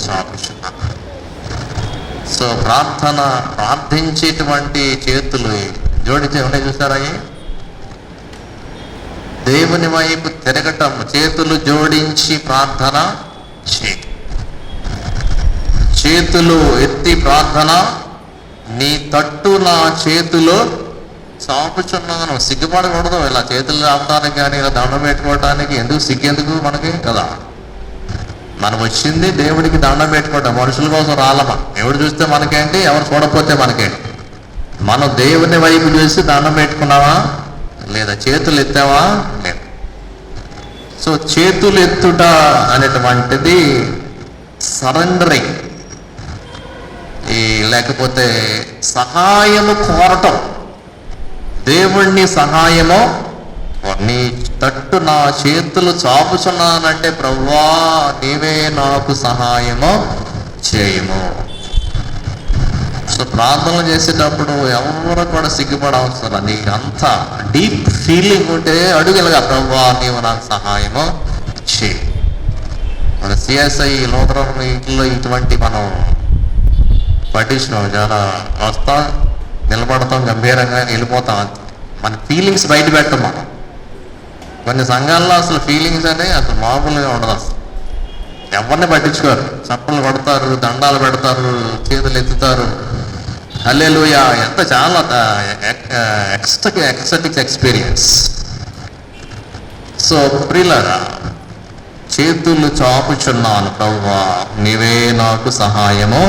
చాపుచున్నా. సో ప్రార్థించేటువంటి చేతులు జోడించే ఉన్నాయి చూసారా? దేవుని వైపు తిరగటం, చేతులు జోడించి ప్రార్థన చేతులు ఎత్తి ప్రార్థన. నీ తట్టు నా చేతిలో చాపుచున్నాను. సిగ్గుపడకూడదు ఇలా చేతులు చాపడానికి కానీ ఇలా దండం పెట్టుకోవడానికి. సిగ్గెందుకు మనకి కదా? మనం వచ్చింది దేవుడికి దండం పెట్టుకోవటం, మనుషుల కోసం రాలమా. ఎవడు చూస్తే మనకేంటి, ఎవరు చూడకపోతే మనకేంటి. మనం దేవుని వైపు చూసి దండం పెట్టుకున్నావా లేదా? చేతులు ఎత్తావా లేదు. సో చేతులు ఎత్తుట అనేటువంటిది సరెండరింగ్, లేకపోతే సహాయము కోరటం. దేవుణ్ణి సహాయము, నీ తట్టు నా చేతులు చాపుచున్నానంటే ప్రభువా నీవే నాకు సహాయము చేయము. సో ప్రార్థనలు చేసేటప్పుడు ఎవరు కూడా సిగ్గుపడవసరం. నీకు అంత డీప్ ఫీలింగ్ ఉంటే అడుగులుగా ప్రభువా నీవు నాకు సహాయము చేయి. మన సిఎస్ఐ లోతరం ఇంట్లో ఇటువంటి మనం పట్టించినాం. చాలా వస్తాం, నిలబడతాం, గంభీరంగా వెళ్ళిపోతాం. మన ఫీలింగ్స్ బయట పెట్టం మనం. కొన్ని సంఘాల్లో అసలు ఫీలింగ్స్ అనేవి అసలు మామూలుగా ఉండదు. అసలు ఎవరిని పట్టించుకోరు. చప్పలు కొడతారు, దండాలు పెడతారు, చేతులు ఎత్తుతారు. హల్లెలూయా, ఎంత చాలా ఎక్స్టటిక్ ఎక్స్పీరియన్స్. సో ప్రియులారా, చేతులు చాపుచున్నాను ప్రభువా నీవే నాకు సహాయము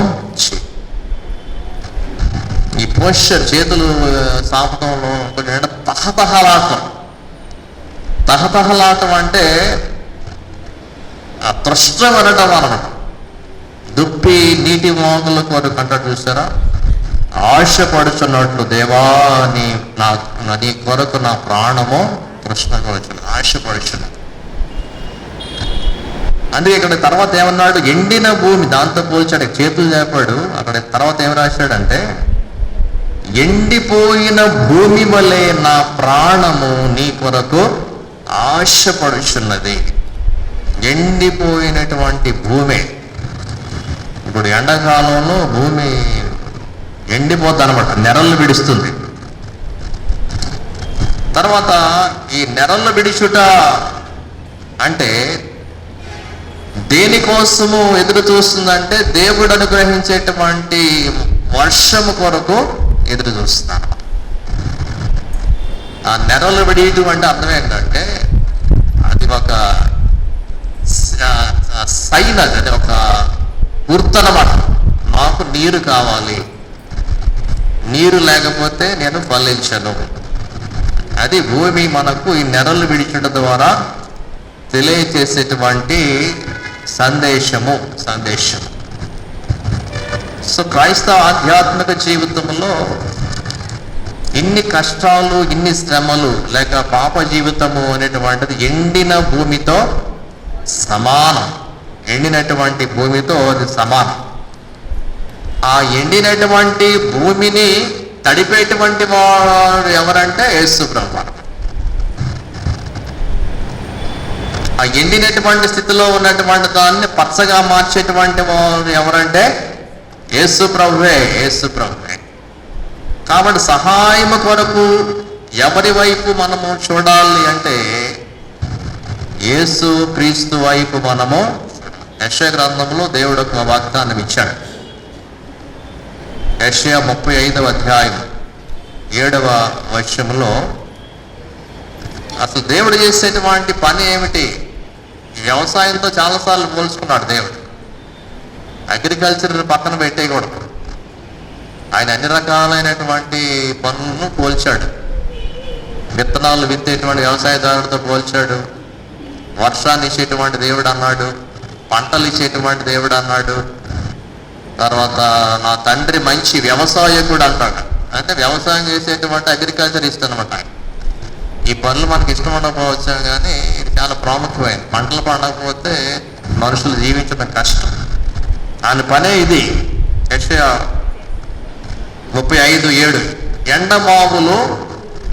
చేయి. ఈ పోస్చర్, చేతులు చాపటంలో కొంచెం తహతహలాటం. తహతహలాటం అంటే తృష్ణం అనటం అన్నమాట. దుప్పి నీటి మోగుల కొరకు అంటాడు చూసారా? ఆశపడుచున్నట్లు దేవా నీ కొరకు నా ప్రాణము తృష్ణపడుచున్నది, ఆశపడుచున్నది. అందుకే ఇక్కడ తర్వాత ఏమన్నాడు? ఎండిన భూమి, దాంతో పోల్చాడు. చేతులు చేపాడు. అక్కడ తర్వాత ఏం రాశాడంటే ఎండిపోయిన భూమి వలె నా ప్రాణము నీ కొరకు ఆశపడుచున్నది. ఎండిపోయినటువంటి భూమి. ఇప్పుడు ఎండాకాలంలో భూమి ఎండిపోద్ది అనమాట, నెరళ్ళు విడుస్తుంది. తర్వాత ఈ నెరళ్ళు విడిచుట అంటే దేనికోసము ఎదురు చూస్తుందంటే దేవుడు అనుగ్రహించేటువంటి వర్షము కొరకు ఎదురు చూస్తున్నాను. ఆ నెరలు విడియటం అంటే అర్థం ఏంటంటే అది ఒక సైన్, అది ఒక గుర్తనమాట. నాకు నీరు కావాలి, నీరు లేకపోతే నేను ఫలించను. అది భూమి మనకు ఈ నెరలు విడిచడం ద్వారా తెలియచేసేటువంటి సందేశము. సో క్రైస్తవ ఆధ్యాత్మిక జీవితంలో ఇన్ని కష్టాలు, ఇన్ని శ్రమలు, లేక పాప జీవితము అనేటువంటిది ఎండిన భూమితో సమానం. ఎండినటువంటి భూమితో అది సమానం. ఆ ఎండినటువంటి భూమిని తడిపేటువంటి వాడు ఎవరంటే యేసు ప్రభువు. ఆ ఎండినటువంటి స్థితిలో ఉన్నటువంటి దాన్ని పచ్చగా మార్చేటువంటి వాడు ఎవరంటే యేసు ప్రభువే. కాబట్టి సహాయం కొరకు ఎవరి వైపు మనము చూడాలి అంటే యేసు క్రీస్తు వైపు మనము. యెషయా గ్రంథంలో దేవుడు ఒక వాగ్దానం ఇచ్చాడు. యెషయా 35వ అధ్యాయం 7వ వచనంలో అసలు దేవుడు చేసేటువంటి పని ఏమిటి? వ్యవసాయంతో చాలాసార్లు పోల్చుకున్నాడు దేవుడు. అగ్రికల్చర్ పక్కన పెట్టేయకూడదు. ఆయన అన్ని రకాలైనటువంటి పనులను పోల్చాడు. విత్తనాలు విత్తేటువంటి వ్యవసాయదారుడితో పోల్చాడు. వర్షాన్ని ఇచ్చేటువంటి దేవుడు అన్నాడు, పంటలు ఇచ్చేటువంటి దేవుడు అన్నాడు. తర్వాత నా తండ్రి మంచి వ్యవసాయకుడు అంటాడు. అంటే వ్యవసాయం చేసేటువంటి అగ్రికల్చర్ ఇష్టనమాట. ఈ పనులు మనకి ఇష్టం ఉండకపోవచ్చు, కానీ ఇది చాలా ప్రాముఖ్యమైనది. పంటలు పండకపోతే మనుషులు జీవించడం కష్టం. ఆయన పనే ఇది. యెషయా 35:7 ఎండమావులు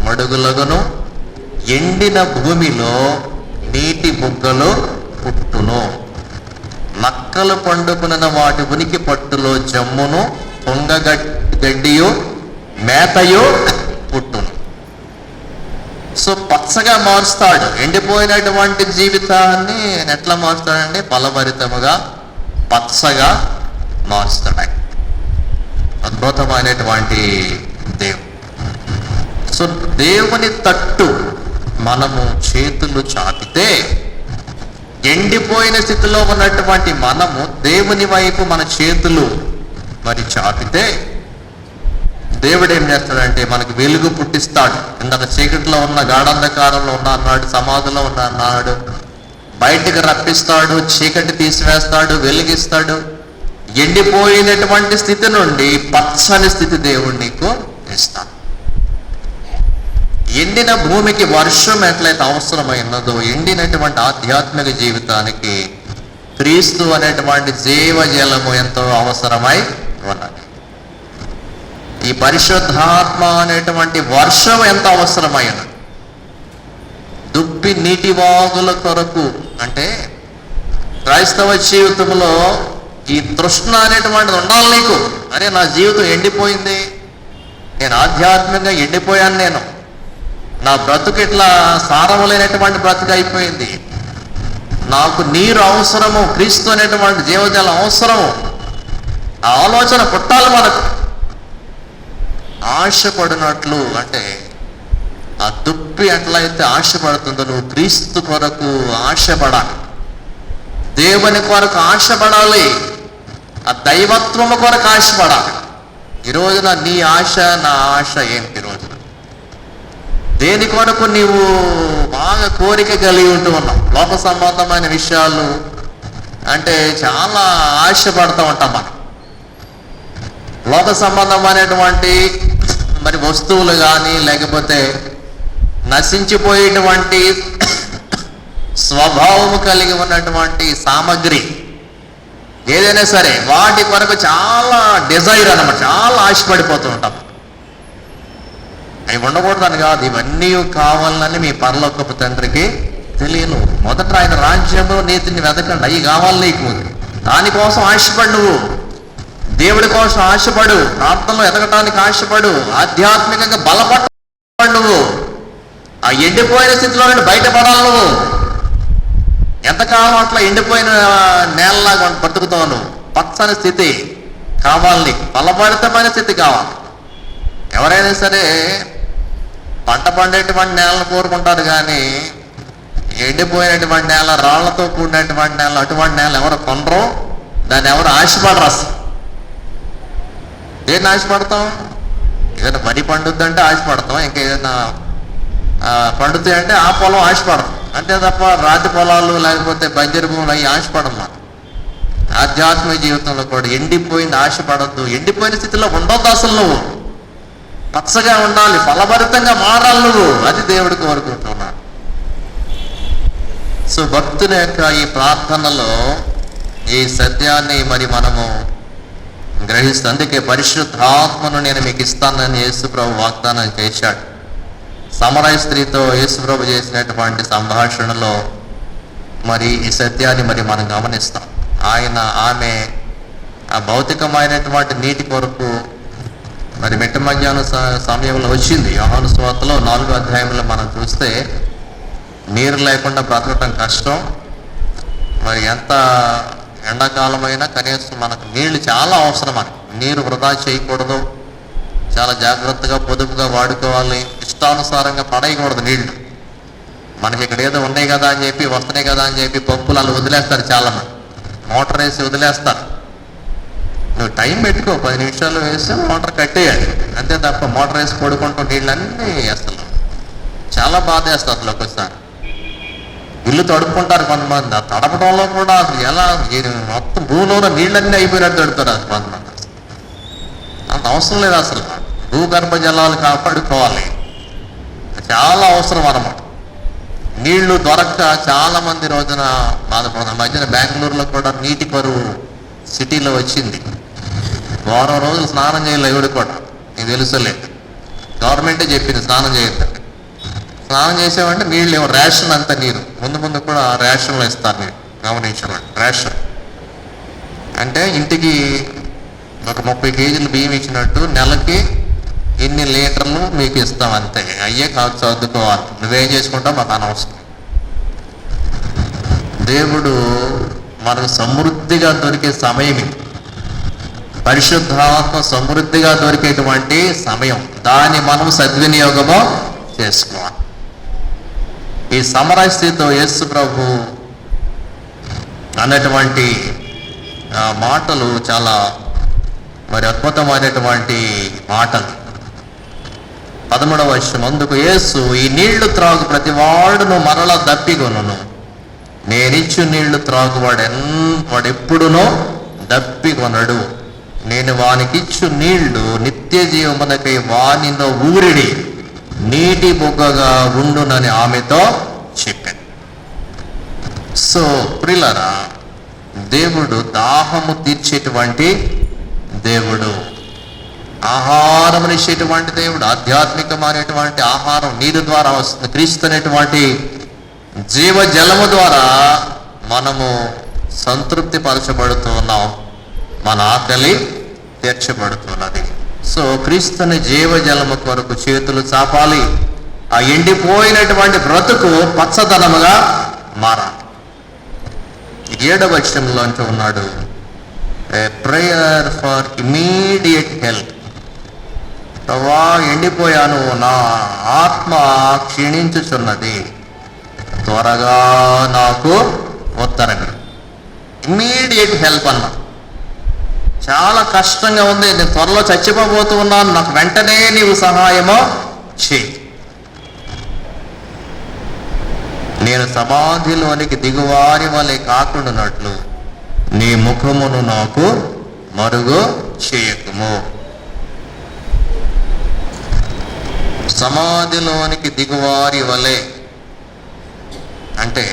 మడుగులగును, ఎండిన భూమిలో నీటి బుగ్గలో పుట్టును. నక్కలు పండుకున్న వాటి ఉనికి పట్టులో జమ్మును, పొంగగడ్డియు మేతయు పుట్టును. సో పచ్చగా మారుస్తాడు. ఎండిపోయినటువంటి జీవితాన్ని ఎట్లా మారుస్తాడండి? ఫలభరితముగా పచ్చగా మారుస్తాడు. అద్భుతమైనటువంటి దేవుడు. సో దేవుని తట్టు మనము చేతులు చాపితే, ఎండిపోయిన స్థితిలో ఉన్నటువంటి మనము దేవుని వైపు మన చేతులు మరి చాపితే, దేవుడు ఏం చేస్తాడంటే మనకు వెలుగు పుట్టిస్తాడు. ఇందాక చీకటిలో ఉన్న, గాఢంధకారంలో ఉన్న అన్నాడు, సమాధిలో ఉన్న అన్నాడు, బయటికి రప్పిస్తాడు, చీకటి తీసివేస్తాడు, వెలిగిస్తాడు. ఎండిపోయినటువంటి స్థితి నుండి పచ్చని స్థితి దేవుడు నీకు ఇస్తాడు. ఎండిన భూమికి వర్షం ఎట్లయితే అవసరమైనదో, ఎండినటువంటి ఆధ్యాత్మిక జీవితానికి క్రీస్తు అనేటువంటి జీవజలము ఎంతో అవసరమై ఉన్నది. ఈ పరిశుద్ధాత్మ అనేటువంటి వర్షం ఎంత అవసరమైనది. దుప్పి నీటి వాగుల కొరకు అంటే క్రైస్తవ జీవితంలో ఈ తృష్ణ అనేటువంటిది ఉండాలి నీకు. అరే నా జీవితం ఎండిపోయింది, నేను ఆధ్యాత్మికంగా ఎండిపోయాను, నేను నా బ్రతుకు ఇట్లా సారము లేనటువంటి బ్రతుకు అయిపోయింది, నాకు నీరు అవసరము, క్రీస్తు అనేటువంటి జీవజలం అవసరము. ఆ ఆలోచన పుట్టాలి మనకు. ఆశపడినట్లు అంటే ఆ దుప్పి ఎట్లయితే ఆశపడుతుందో, నువ్వు క్రీస్తు కొరకు ఆశపడాలి, దేవుని కొరకు ఆశపడాలి, ఆ దైవత్వము కొరకు ఆశపడాలి. ఈ రోజున నీ ఆశ నా ఆశ ఏంటి? రోజున దేని కొరకు నీవు బాగా కోరిక కలిగి ఉంటూ ఉన్నావు? లోక సంబంధమైన విషయాలు అంటే చాలా ఆశపడుతూ ఉంటాం మనం. లోక సంబంధమైనటువంటి మరి వస్తువులు కానీ, లేకపోతే నశించిపోయేటువంటి స్వభావము కలిగి ఉన్నటువంటి సామగ్రి ఏదైనా సరే, వాటి కొరకు చాలా డిజైర్ అన్నమాట, చాలా ఆశపడిపోతూ ఉంటాం. అవి ఉండకూడదని కాదు, ఇవన్నీ కావాలని మీ పరలోకపు తండ్రికి తెలియను. మొదట ఆయన రాజ్యము నీతిని వెతకండి, అవి కావాలి నీకు. దానికోసం ఆశపడు, నువ్వు దేవుడి కోసం ఆశపడు, ప్రార్థనలో ఎదగటానికి ఆశపడు, ఆధ్యాత్మికంగా బలపడు. నువ్వు ఆ ఎండిపోయిన స్థితిలో నుండి బయటపడాలి. నువ్వు ఎంతకాలం అట్లా ఎండిపోయిన నేలలాగా బ్రతుకుతావు? నువ్వు పచ్చని స్థితి కావాలి, ఫలభరితమైన స్థితి కావాలి. ఎవరైనా సరే పంట పండేటువంటి నేలను కోరుకుంటారు, కానీ ఎండిపోయినటువంటి నేల, రాళ్లతో కూడినటువంటి నేల, అటువంటి నేల ఎవరు కొనరు, దాన్ని ఎవరు ఆశపడరు. అసలు దేన్ని ఆశపడతాం? ఏదైనా వరి పండుద్దంటే ఆశపడతాం, ఇంకేదైనా పండుతాయి అంటే ఆ పొలం ఆశపడతాం, అంతే తప్ప రాతి పొలాలు లేకపోతే బంజరు భూములు అవి ఆశపడం. మనం ఆధ్యాత్మిక జీవితంలో కూడా ఎండిపోయింది ఆశపడద్దు. ఎండిపోయిన స్థితిలో ఉండొద్దు అసలు. నువ్వు పచ్చగా ఉండాలి, ఫలభరితంగా మారాలి నువ్వు. అది దేవుడు కోరుకుంటున్నాడు. సో భక్తుని యొక్క ఈ ప్రార్థనలో ఈ సత్యాన్ని మరి మనము గ్రహిస్తాం. అందుకే పరిశుద్ధాత్మను నేను మీకు ఇస్తానని యేసుప్రభు వాగ్దానం చేశాడు. సమరయ స్త్రీతో యేసుప్రభు చేసినటువంటి సంభాషణలో మరి ఈ సత్యాన్ని మరి మనం గమనిస్తాం. ఆమె ఆ భౌతికమైనటువంటి నీటి కొరకు మరి మిట్ట మధ్యాహ్నం సమయంలో వచ్చింది. యోహాను సువార్తలో 4వ అధ్యాయంలో మనం చూస్తే నీరు లేకుండా బ్రతకటం కష్టం. మరి ఎంత ఎండాకాలమైనా కనీసం మనకు నీళ్లు చాలా అవసరం. మనకి నీరు వృధా చేయకూడదు, చాలా జాగ్రత్తగా పొదుపుగా వాడుకోవాలి, ఇష్టానుసారంగా పడేయకూడదు నీళ్లు. మనకి ఇక్కడ ఏదో ఉన్నాయి కదా అని చెప్పి, వస్తున్నాయి కదా అని చెప్పి పంపులు అలా వదిలేస్తారు చాలామంది, మోటార్ వేసి వదిలేస్తారు. నువ్వు టైం పెట్టుకో, 10 నిమిషాలు వేసి మోటార్ కట్టేయాలి, అంతే తప్ప మోటార్ వేసి పడుకుంటూ నీళ్ళన్నీ అసలు చాలా బాధ వేస్తుంది. అసలు ఒకసారి ఇల్లు తడుపుకుంటారు కొంతమంది, ఆ తడపడంలో కూడా అసలు ఎలా మొత్తం భూమిలో నీళ్ళన్నీ అయిపోయినట్టు తడుపుతారు అసలు కొంతమంది. అంత అవసరం లేదు అసలు. భూగర్భ జలాలు కాపాడుకోవాలి, చాలా అవసరం అన్నమాట. నీళ్లు దొరక్క చాలా మంది రోజున బాధపడుతున్నారు. మధ్యన బెంగళూరులో కూడా నీటి కరువు సిటీలో వచ్చింది. వారం రోజులు స్నానం చేయాలి ఎవడు కూడా, నీకు తెలుసలేదు. గవర్నమెంటే చెప్పింది స్నానం చేయొద్దండి. స్నానం చేసామంటే నీళ్ళు ఏమో రేషన్ అంత నీరు, ముందు ముందు కూడా రేషన్లో ఇస్తారు మీరు గమనించండి. రేషన్ అంటే ఇంటికి ఒక 30 కేజీలు బియ్యం ఇచ్చినట్టు నెలకి ఇన్ని లీటర్లు మీకు ఇస్తాం అంతే. అయ్యే కాదు చదువుకోవాలి, నువ్వేం చేసుకుంటావు మాకు అనవసరం. దేవుడు మనకు సమృద్ధిగా దొరికే సమయం, పరిశుద్ధాత్మ సమృద్ధిగా దొరికేటువంటి సమయం, దాన్ని మనం సద్వినియోగము చేసుకోవాలి. ఈ సమరస్థితితో యేసు ప్రభు అన్నటువంటి మాటలు చాలా మరి అద్భుతమైనటువంటి మాటలు. 13వ వచనం, అందుకు యేసు, ఈ నీళ్లు త్రాగు ప్రతి వాడును మరలా దప్పిగొనును, నేనిచ్చు నీళ్లు త్రాగువాడెప్పుడునో దప్పికొనడు, నేను వానికిచ్చు నీళ్లు నిత్య జీవమునకై వానిలో ఊరిడి నీటి బుగ్గగా ఉండునని ఆమెతో చెప్పాను. సో ప్రియులారా, దేవుడు దాహము తీర్చేటువంటి దేవుడు, ఆహారం ఇచ్చేటువంటి దేవుడు, ఆధ్యాత్మికమైనటువంటి ఆహారం నీరు ద్వారా వస్తుంది. క్రీస్తు అనేటువంటి జీవజలము ద్వారా మనము సంతృప్తి పరచబడుతూ ఉన్నాం, మన ఆకలి తీర్చబడుతున్నది. సో క్రీస్తుని జీవజలము కొరకు చేతులు చాపాలి. ఆ ఎండిపోయినటువంటి బ్రతుకు పచ్చదనముగా మారాలి. 7వ వచనంలో అంటూ ఉన్నాడు, a prayer for immediate help. ప్రభా, ఎండిపోయాను, నా ఆత్మ క్షీణించుచున్నది, త్వరగా నాకు ఉత్తరం. ఇమీడియట్ హెల్ప్ అన్నా, చాలా కష్టంగా ఉంది, నేను త్వరలో చచ్చిపోబోతూ ఉన్నాను, నాకు వెంటనే నీవు సహాయము చేయి. నేను సమాధిలోనికి దిగువారి వలె కాకుండానట్లు నీ ముఖమును నాకు మరుగు చేయకుము. సమాధిలోనికి దిగువారి వలె అంటే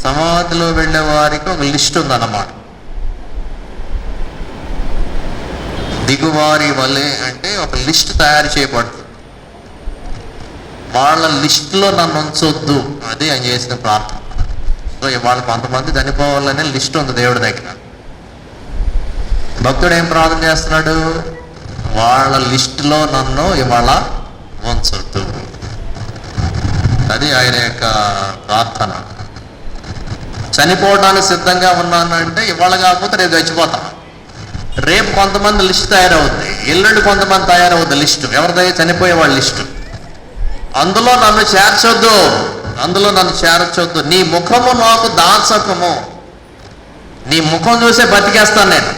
సమాధిలో వెళ్ళే వారికి ఒక లిస్ట్ ఉందన్నమాట. దిగువారి వలె అంటే ఒక లిస్ట్ తయారు చేయబడుతుంది. వాళ్ళ లిస్టులో నన్ను ఉంచొద్దు, అది ఆయన చేసిన ప్రార్థన. సో ఇవాళ కొంతమంది చనిపోవాలనే లిస్ట్ ఉంది దేవుడి దగ్గర. భక్తుడు ఏం ప్రార్థన చేస్తున్నాడు? వాళ్ళ లిస్టులో నన్ను ఇవాళ ఉంచొద్దు, అది ఆయన యొక్క ప్రార్థన. చనిపోవడానికి సిద్ధంగా ఉన్నానంటే ఇవాళ కాకపోతే రేపు చచ్చిపోతాను. రేపు కొంతమంది లిస్ట్ తయారవుద్ది, ఎల్లుండి కొంతమంది తయారవుద్ది లిస్టు, ఎవరిదై చనిపోయే వాళ్ళ లిస్టు. అందులో నన్ను చేర్చొద్దు, అందులో నన్ను చేర్చొద్దు. నీ ముఖము నాకు దాచకము, నీ ముఖం చూసే బతికేస్తాను నేను.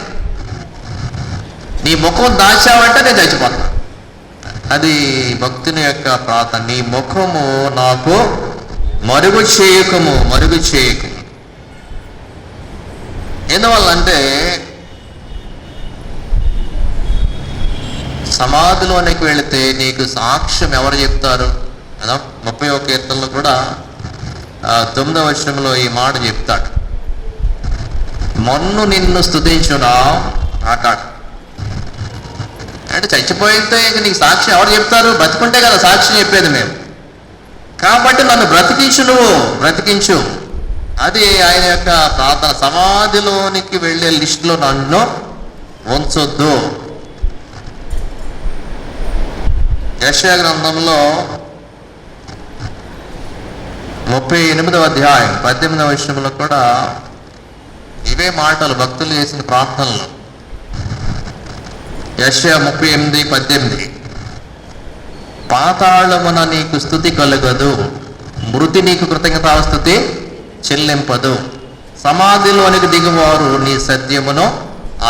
నీ ముఖం దాచావంటే నేను చచ్చిపోతాను. అది భక్తుని యొక్క ప్రార్థన. నీ ముఖము నాకు మరుగు చేయకము, మరుగు చేయకము. ఎందువల్ల అంటే సమాధిలోనికి వెళితే నీకు సాక్ష్యం ఎవరు చెప్తారు కదా. 30వ కీర్తనలో కూడా 9వ వచనంలో ఈ మాట చెప్తాడు, మొన్ను నిన్ను స్తుతించునా ఆకాడు. అంటే చచ్చిపోయితే ఇంక నీకు సాక్ష్యం ఎవరు చెప్తారు? బతికుంటే కదా సాక్ష్యం చెప్పేది మేము. కాబట్టి నన్ను బ్రతికించు, నువ్వు బ్రతికించు. అది ఆయన యొక్క ప్రార్థన. సమాధిలోనికి వెళ్ళే లిస్టులో నన్ను ఉంచొద్దు. యెషయా గ్రంథంలో 38వ అధ్యాయం 18వ వచనంలో కూడా ఇవే మాటలు భక్తులు చేసిన ప్రార్థనలు. యెషయా 38:18, పాతాళమున నీకు స్తుతి కలుగదు, మృతి నీకు కృతజ్ఞతాస్తుతి చెల్లింపదు, సమాధిలోనికి దిగువారు నీ సత్యమును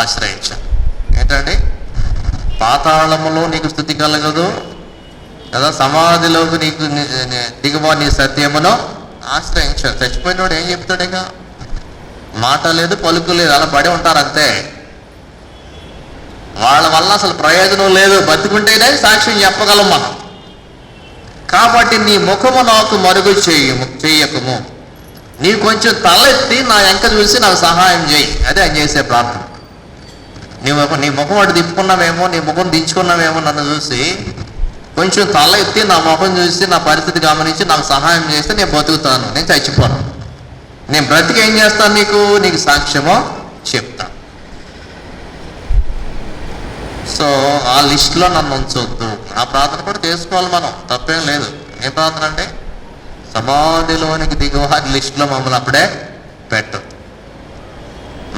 ఆశ్రయించు. ఏంటండి? పాతాళములో నీకు స్తుతి కలగదు కదా, సమాధిలోకి నీకు దిగువారు నీ సత్యమును ఆశ్రయించారు. చచ్చిపోయినోడు ఏం చెప్తాడు? ఇక మాట లేదు, పలుకు లేదు, అలా పడి ఉంటారు అంతే. వాళ్ళ వల్ల అసలు ప్రయోజనం లేదు. బతికుంటేనే సాక్ష్యం చెప్పగలం మనం. కాబట్టి నీ ముఖము నాకు మరుగు చేయకము, నీ కొంచెం తలెత్తి నా వెంక చూసి నాకు సహాయం చేయి. అదే ఆయన చేసే ప్రార్థన. నీ ముఖం అటు తిప్పుకున్నావేమో, నీ ముఖం దించుకున్నావేమో నన్ను చూసి, కొంచెం తల ఎత్తి నా ముఖం చూసి నా పరిస్థితి గమనించి నాకు సహాయం చేస్తే నేను బతుకుతాను, నేను చచ్చిపోను. నేను బ్రతికి ఏం చేస్తాను, నీకు సాక్ష్యమో చెప్తాను. సో ఆ లిస్టులో నన్ను ఉంచొద్దు. ఆ ప్రార్థన కూడా చేసుకోవాలి మనం, తప్పేం లేదు. ఏం ప్రార్థన అంటే సమాధిలోనికి దిగువారి లిస్టులో మమ్మల్ని అప్పుడే పెట్టు,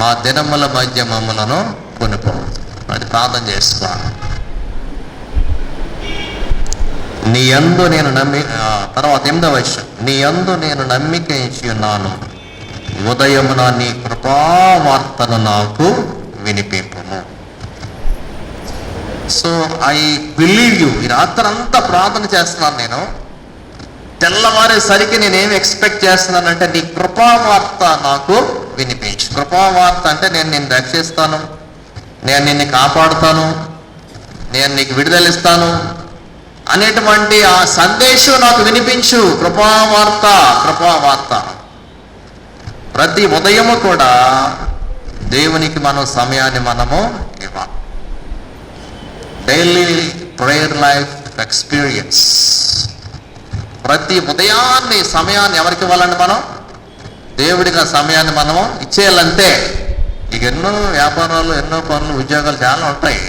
మా దినముల మధ్య మమ్మలను కొనిపోవద్దు. అది ప్రార్థన చేసుకోవాలి. నీ యందు నేను తర్వాత 8వ వచనం, నీ యందు నేను నమ్మిక ఇచ్చి ఉన్నాను, ఉదయమున నీ కృపావార్తను నాకు వినిపింపుము. So I believe you. ఈ రాత్రంతా ప్రార్థన చేస్తున్నాను నేను. తెల్లవారేసరికి నేనేం ఎక్స్పెక్ట్ చేస్తున్నానంటే నీ కృపావార్త నాకు వినిపించు. కృపావార్త అంటే నేను నిన్ను రక్షిస్తాను, నేను నిన్ను కాపాడుతాను, నేను నీకు విడుదలిస్తాను అనేటువంటి ఆ సందేశం నాకు వినిపించు. కృపావార్త. ప్రతి ఉదయము కూడా దేవునికి మనం సమయాన్ని మనము ఇవ్వాలి. Daily prayer life experience. ప్రతి ఉదయాన్ని సమయాన్ని ఎవరికి ఇవ్వాలండి? మనం దేవుడికి ఆ సమయాన్ని మనము ఇచ్చేయాలంతే. ఇక ఎన్నో వ్యాపారాలు, ఎన్నో పనులు, ఉద్యోగాలు చాలా ఉంటాయి,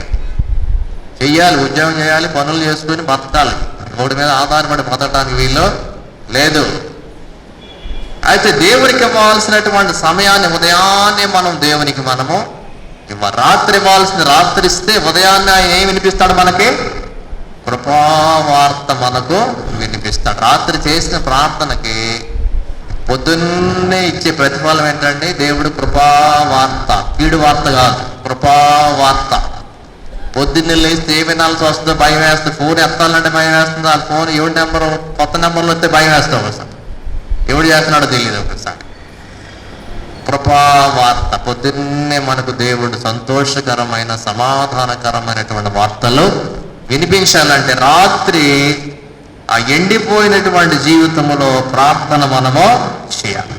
చెయ్యాలి, ఉద్యోగం చేయాలి, పనులు చేసుకుని బతకాలి. ఒకటి మీద ఆధారపడి బతకడానికి వీలు లేదు. అయితే దేవుడికి ఇవ్వాల్సినటువంటి సమయాన్ని ఉదయాన్నే మనం దేవునికి మనము రాత్రి ఇవ్వాల్సిన రాత్రి ఇస్తే ఉదయాన్నే ఆయన ఏం వినిపిస్తాడు? మనకి కృపావార్త మనకు వినిపిస్తాడు. రాత్రి చేసిన ప్రార్థనకి పొద్దున్నే ఇచ్చే ప్రతిఫలం ఏంటంటే దేవుడు కృపావార్త, కీడు వార్త కాదు, కృపావార్త. పొద్దున్నే లేస్తే ఏ వినాల్సి వస్తుందో భయం వేస్తుంది. ఫోన్ ఎత్తాలంటే భయం వేస్తుంది. ఆ ఫోన్ ఎవరి నెంబరు, కొత్త నెంబర్లు వస్తే భయం వేస్తాం. ఒకసారి ఎవడు చేస్తున్నాడో తెలియదు. ఒకసారి కృపావార్త. పొద్దున్నే మనకు దేవుడు సంతోషకరమైన, సమాధానకరమైనటువంటి వార్తలు వినిపించాలంటే రాత్రి ఆ ఎండిపోయినటువంటి జీవితంలో ప్రార్థన మనము చేయాలి.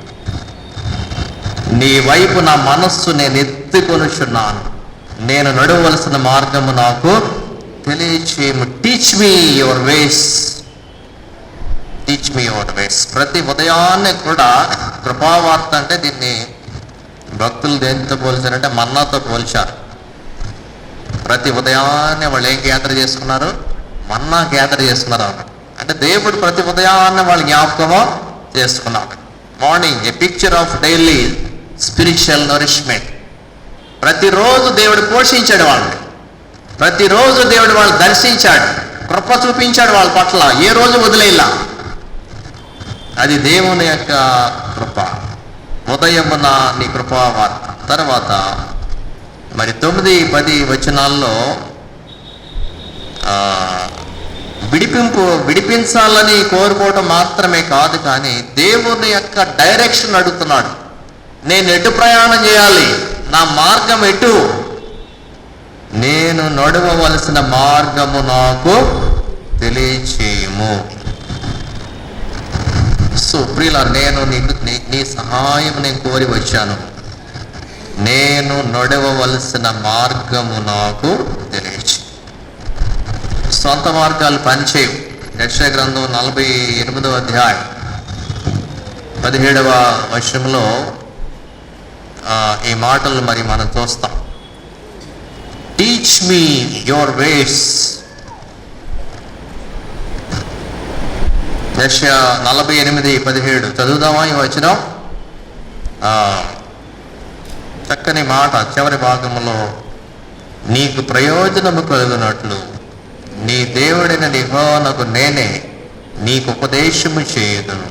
నీ వైపు నా మనస్సు నేను ఎత్తుకొనుచున్నాను, నేను నడవలసిన మార్గము నాకు తెలియచేయము. Teach me your ways, teach me your ways. ప్రతి ఉదయాన్నే కూడా కృపావార్త అంటే దీన్ని భక్తులు దేనితో పోల్చారంటే మన్నాతో పోల్చారు. ప్రతి ఉదయాన్నే వాళ్ళు ఏం గ్యాదర్ చేసుకున్నారు? మన్నా గ్యాదర్ చేసుకున్నారు అన్నమాట. అంటే దేవుడు ప్రతి ఉదయాన్నే వాళ్ళు జ్ఞాపకము చేసుకున్నాడు. Morning A picture of daily spiritual nourishment. ప్రతిరోజు దేవుడు పోషించాడు వాళ్ళని, ప్రతిరోజు దేవుడు వాళ్ళు దర్శించాడు, కృప చూపించాడు వాళ్ళ పట్ల, ఏ రోజు వదిలేలా. అది దేవుని యొక్క కృప. ఉదయమున నీ కృపావార్త. తర్వాత మరి 9-10 వచనాల్లో విడిపించాలని కోరుకోవటం మాత్రమే కాదు, కానీ దేవుని యొక్క డైరెక్షన్ అడుగుతున్నాడు. నేను ఎటు ప్రయాణం చేయాలి? నా మార్గం ఎటు? నేను నడవవలసిన మార్గము నాకు తెలియచేయము. సో ప్రియుల, నేను నీ సహాయం నేను కోరి వచ్చాను. నేను నడవవలసిన మార్గము నాకు తెలియచే. సొంత మార్గాలు పనిచేయవు. యెషయా గ్రంథం 48వ అధ్యాయం 17వ వచనంలో ఈ మాటలు మరి మనం చూస్తాం. టీచ్ మీ యువర్ వేస్. యెషయా 48:17 చదువుదామా ఈ వచనం? చక్కని మాట చివరి భాగంలో, నీకు ప్రయోజనము కలుగునట్లు నీ దేవుడైన యెహోవానకు నేనే నీకు ఉపదేశము చేయుదును,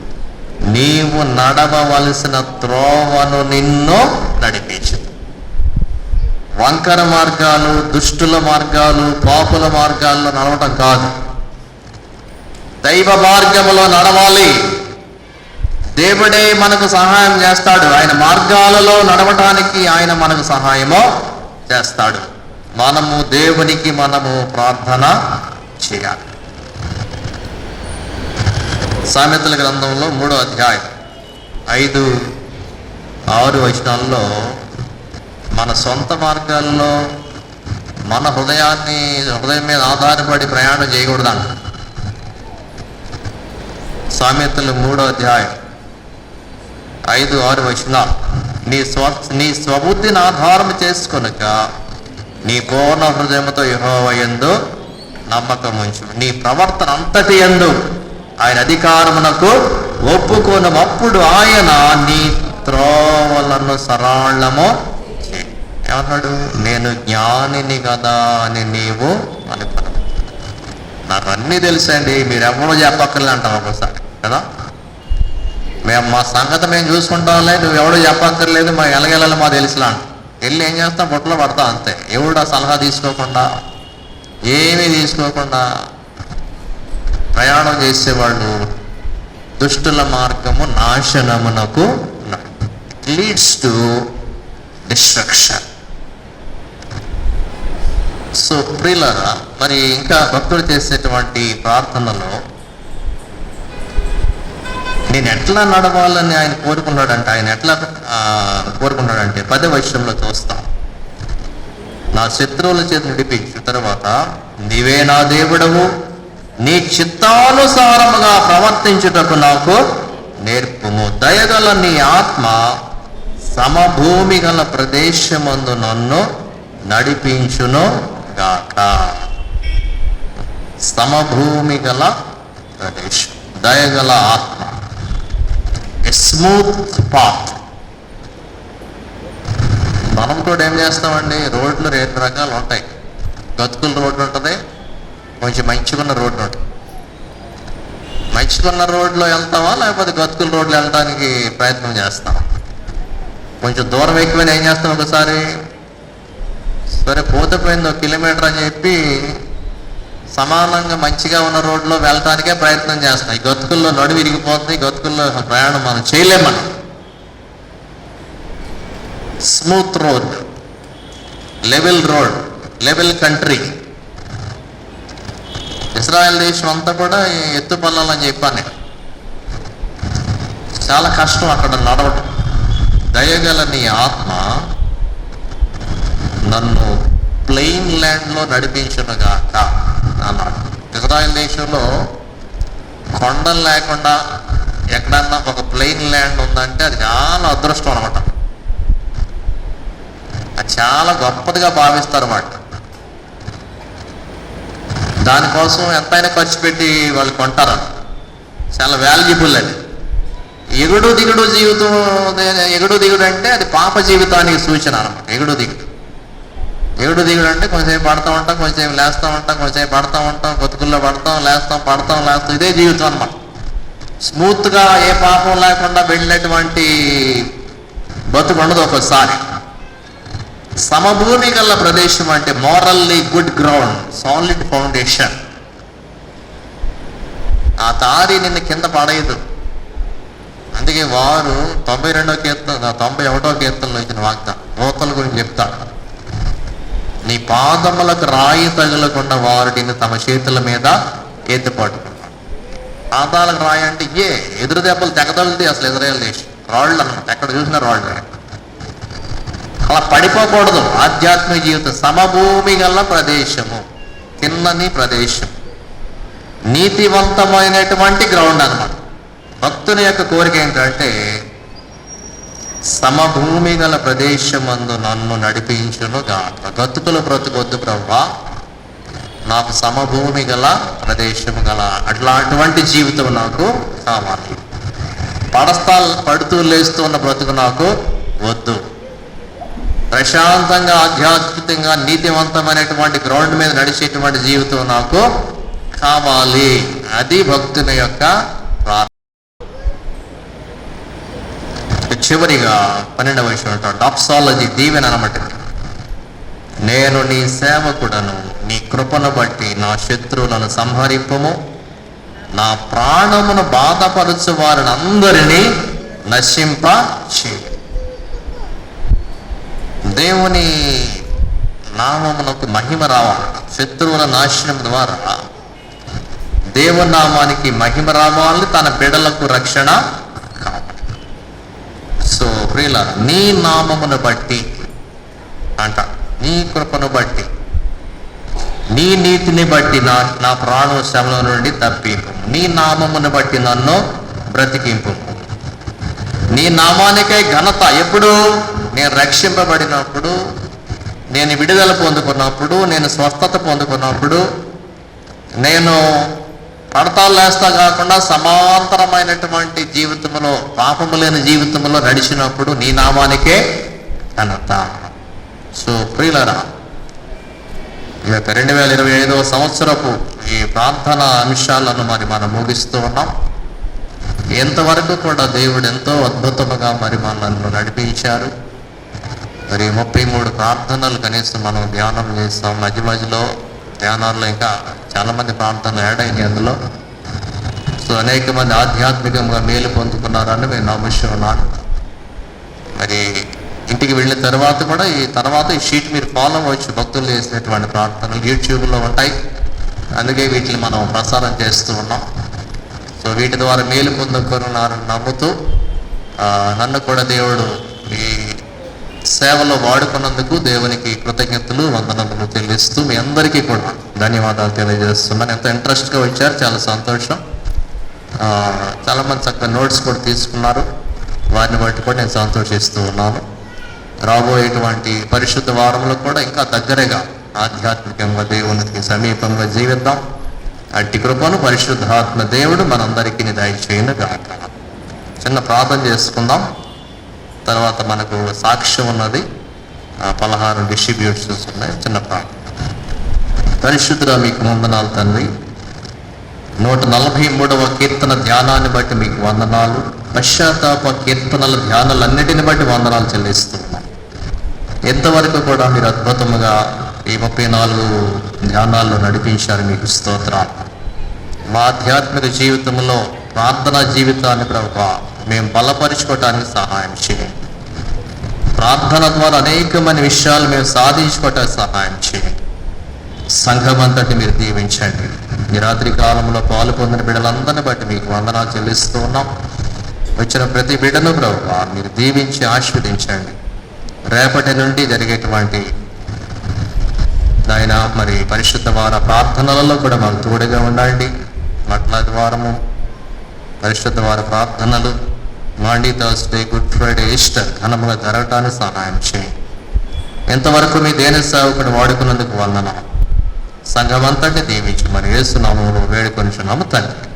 నీవు నడవవలసిన త్రోవను నిన్ను నడిపించదు. వంకర మార్గాలు, దుష్టుల మార్గాలు, పాపుల మార్గాల్లో నడవటం కాదు, దైవ మార్గములో నడవాలి. దేవుడే మనకు సహాయం చేస్తాడు. ఆయన మార్గాలలో నడవటానికి ఆయన మనకు సహాయము చేస్తాడు. మనము దేవునికి మనము ప్రార్థన చేయాలి. సామెతల గ్రంథంలో 3వ అధ్యాయం 5-6 వచనాల్లో మన సొంత మార్గాల్లో మన హృదయం మీద ఆధారపడి ప్రయాణం చేయకూడదంట. సామెతలు 3వ అధ్యాయం 5-6 వచనాలు. నీ స్వబుద్ధిని ఆధారం చేసుకొనక నీ పూర్ణ హృదయంతో యెహోవా యందు నమ్మకం ఉంచు. నీ ప్రవర్తన అంతటి యందు ఆయన అధికారమునకు ఒప్పుకొనప్పుడు ఆయన నీ త్రోవలను సరళము చేయి. ఏమన్నాడు? నేను జ్ఞానిని కదా అని నీవు అనుకున్నావు. నాకు అన్నీ తెలుసండి, మీరు ఎవరో చెప్పక్కర్లే అంటాం ఒకసారి కదా. మేము మా సంగతి మేము చూసుకుంటాంలే, నువ్వు ఎవడో చెప్పక్కర్లేదు, మా ఎలగెళ్ళాలి మా తెలుసులా. వెళ్ళి ఏం చేస్తాం? బుట్టలో పడతాం అంతే. ఎవడో సలహా తీసుకోకుండా, ఏమీ తీసుకోకుండా ప్రయాణం చేసేవాళ్ళు దుష్టుల మార్గము నాశనమునకు లీడ్స్ టు డిస్ట్రక్షన్. సో ప్రియులారా, మరి ఇంకా భక్తుడు చేసేటువంటి ప్రార్థనలో నేను ఎట్లా నడవాలని ఆయన కోరుకున్నాడంటే, ఆయన ఎట్లా కోరుకున్నాడంటే 10వ వచనంలో చూస్తాం. నా శత్రువుల చేత నడిపించిన తర్వాత నీవే నా దేవుడవు, నీ చిత్తానుసారముగా ప్రవర్తించుటకు నాకు నేర్పుము. దయగల నీ ఆత్మ సమభూమి గల ప్రదేశమందు నన్ను నడిపించును గాక. సమభూమి గల ప్రదేశం, దయగల ఆత్మ, స్మూత్ పాత్. మనం కూడా ఏం చేస్తామండి, రోడ్లు 2 రకాలు ఉంటాయి. గతుకుల రోడ్డు ఉంటుంది, కొంచెం మంచిగున్న రోడ్డు ఉంటుంది. మంచిగున్న రోడ్లో వెళ్తామా లేకపోతే గతుకుల రోడ్లు వెళ్ళడానికి ప్రయత్నం చేస్తాం? కొంచెం దూరం ఎక్కువైనా ఏం చేస్తాం, ఒకసారి సరే పోతే పోయింది 1 కిలోమీటర్ అని చెప్పి సమానంగా మంచిగా ఉన్న రోడ్లో వెళ్ళటానికే ప్రయత్నం చేస్తాం. ఈ గతుకుల్లో నడుము విరిగిపోతుంది, గతుకుల్లో ప్రయాణం మనం చేయలేమని. Smooth road, level country. Israel దేశం అంతా కూడా ఎత్తు పల్లాలని చెప్పాను. చాలా కష్టం అక్కడ నడవడం. దయగల నీ ఆత్మ నన్ను ప్లెయిన్ ల్యాండ్లో నడిపించునుగాక అన్నాడు. ఇజ్రాయెల్ దేశంలో కొండలు లేకుండా ఎక్కడన్నా ఒక ప్లెయిన్ ల్యాండ్ ఉందంటే అది చాలా అదృష్టం అనమాట. అది చాలా గొప్పదిగా భావిస్తారు అన్నమాట. దానికోసం ఎంతైనా ఖర్చు పెట్టి వాళ్ళు కొంటారు. చాలా వాల్యుబుల్ అది. ఎగుడు దిగుడు జీవితం, ఎగుడు దిగుడు అంటే అది పాప జీవితానికి సూచన అనమాట. ఎగుడు దిగుడు అంటే కొంచెంసేపు పడతా ఉంటాం, కొంచెంసేపు లేస్తూ ఉంటాం, కొంచెంసేపు పడతా ఉంటాం, బతుకుల్లో పడతాం, లేస్తాం, ఇదే జీవితం అనమాట. స్మూత్గా ఏ పాపం లేకుండా వెళ్ళినటువంటి బతుకు ఉండదు ఒకసారి. సమభూమి గల ప్రదేశం అంటే morally good ground, solid foundation. ఆ దారి నిన్ను కింద పడేయదు. అందుకే వారు 91వ కీర్తనలో ఇచ్చిన వాగ్దానం, రోతల గురించి చెప్తాడు. నీ పాదములకు రాయి తగలకుండా వారు నిన్ను తమ చేతుల మీద ఎత్తిపట్టుకున్నాడు. పాదాలకు రాయి అంటే ఎదురు దెబ్బలు తెగదలుది అసలు ఇజ్రాయెల్ దేశం. రాళ్ళు అన్నమాట, ఎక్కడ చూసినా రాళ్ళు. అలా పడిపోకూడదు. ఆధ్యాత్మిక జీవితం సమభూమి గల ప్రదేశము, తిన్నని ప్రదేశం, నీతివంతమైనటువంటి గ్రౌండ్ అన్నమాట. భక్తుని యొక్క కోరిక ఏంటంటే సమభూమి గల ప్రదేశమందు నన్ను నడిపించును గాక. గతుకులు బ్రతుకొద్దు ప్రభువా, నాకు సమభూమి గల ప్రదేశము గల అట్లాంటి జీవితం నాకు కావాలి. పడుతూ లేస్తూ ఉన్న బ్రతుకు నాకు వద్దు. ప్రశాంతంగా ఆధ్యాత్మికంగా నీతివంతమైనటువంటి గ్రౌండ్ మీద నడిచేటువంటి జీవితం నాకు కావాలి. అది భక్తుని యొక్క ప్రార్థన. చివరిగా 12వ వచనం డాక్సాలజీ, దీవెన అనమాట. నేను నీ సేవకుడను, నీ కృపను బట్టి నా శత్రువులను సంహరింపుము, నా ప్రాణమును బాధపరచు వారిని అందరినీ నశింప చేయి. దేవుని నామమునకు మహిమ రావాలి. శత్రువుల నాశనం ద్వారా దేవుని నామానికి మహిమ రావాలి, తన బిడ్డలకు రక్షణ కావాలి. సో ప్రియులారా, నీ నామమును బట్టి అంట, నీ కృపను బట్టి నీ నీతిని బట్టి నా ప్రాణం శ్రమల నుండి తప్పింపు, నీ నామమును బట్టి నన్ను బ్రతికింపు. నీ నామానికై ఘనత ఎప్పుడు? నేను రక్షింపబడినప్పుడు, నేను విడుదల పొందుకున్నప్పుడు, నేను స్వస్థత పొందుకున్నప్పుడు, నేను పడతాలు లేస్తా కాకుండా సమాంతరమైనటువంటి జీవితంలో, పాపము లేని జీవితంలో నడిచినప్పుడు నీ నామానికే ఘనత. సో ప్రియులరా, ఈ యొక్క 2025 సంవత్సరపు ఈ ప్రార్థన అంశాలను మనం ముగిస్తూ ఉన్నాం. ఎంతవరకు కూడా దేవుడు ఎంతో అద్భుతముగా మనల్ని నడిపించారు. మరి 33 ప్రార్థనలు కనీసం మనం ధ్యానం చేస్తాం. మధ్య మధ్యలో ధ్యానాల్లో ఇంకా చాలామంది ప్రార్థనలు యాడ్ అయినాయి అందులో. సో అనేక మంది ఆధ్యాత్మికంగా మేలు పొందుకున్నారని నేను నమ్ముతున్నాను. మరి ఇంటికి వెళ్ళిన తర్వాత కూడా ఈ షీట్ మీరు ఫాలో అవ్వచ్చు. భక్తులు చేసినటువంటి ప్రార్థనలు యూట్యూబ్లో ఉంటాయి, అందుకే వీటిని మనం ప్రసారం చేస్తూ ఉన్నాం. సో వీటి ద్వారా మేలు పొందుకున్నారని నమ్ముతూ నన్ను కూడా దేవుడు ఈ సేవలో వాడుకున్నందుకు దేవునికి కృతజ్ఞతలు, వందనములు చెల్లిస్తూ మీ అందరికీ కూడా ధన్యవాదాలు తెలియజేస్తున్నాను. ఎంతో ఇంట్రెస్ట్గా వచ్చారు, చాలా సంతోషం. చాలామంది చక్కగా నోట్స్ కూడా తీసుకున్నారు, వారిని బట్టి కూడా నేను సంతోషిస్తూ ఉన్నాను. రాబోయేటువంటి పరిశుద్ధ వారంలో కూడా ఇంకా దగ్గరగా ఆధ్యాత్మికంగా దేవునికి సమీపంగా జీవిద్దాం. అట్టి కృపను పరిశుద్ధాత్మ దేవుడు మనందరికీ దయచేయును గాక. చిన్న ప్రార్థన చేసుకుందాం, తర్వాత మనకు సాక్ష్యం ఉన్నది, పలహారం డిస్ట్రిబ్యూషన్స్ ఉన్నాయి. చిన్న ప్రార్థన. పరిశుద్ధుడా మీకు వందనాలు తండ్రి. 143వ కీర్తన ధ్యానాన్ని బట్టి మీకు వందనాలు. పశ్చాత్తాప కీర్తనల ధ్యానాలన్నిటిని బట్టి వందనాలు చెల్లిస్తున్నాం. ఎంతవరకు కూడా మీరు అద్భుతముగా ఈ 34 ధ్యానాల్లో నడిపించారు, మీకు స్తోత్రాలు. మా ఆధ్యాత్మిక జీవితంలో ప్రార్థనా జీవితాన్ని ప్రభువా మేము బలపరుచుకోవటానికి సహాయం చేయండి. ప్రార్థన ద్వారా అనేకమైన విషయాలు మేము సాధించుకోవటానికి సహాయం చేయండి. సంఘం అంతటి మీరు దీవించండి. ఈ రాత్రి కాలంలో పాలు పొందిన బిడ్డలందరిని బట్టి మీకు వందనాలు చెల్లిస్తూ ఉన్నాం. వచ్చిన ప్రతి బిడ్డను ప్రభువా మీరు దీవించి ఆశీర్వదించండి. రేపటి నుండి జరిగేటువంటి నాయన మరి పరిశుద్ధ వార ప్రార్థనలలో కూడా మాకు తోడుగా ఉండండి. మట్లాది వారము పరిశుద్ధ వార ప్రార్థనలు, Maundy Thursday, good Friday, Easter ఘనముగా జరగటానికి సహాయం చేయండి. ఎంతవరకు మీ దేని సేవకుడు వాడుకున్నందుకు వందనాలు. సంఘం అంతటి దీవించి మరి యేసు నామములో వేడుకొనిచున్నాము తండ్రి.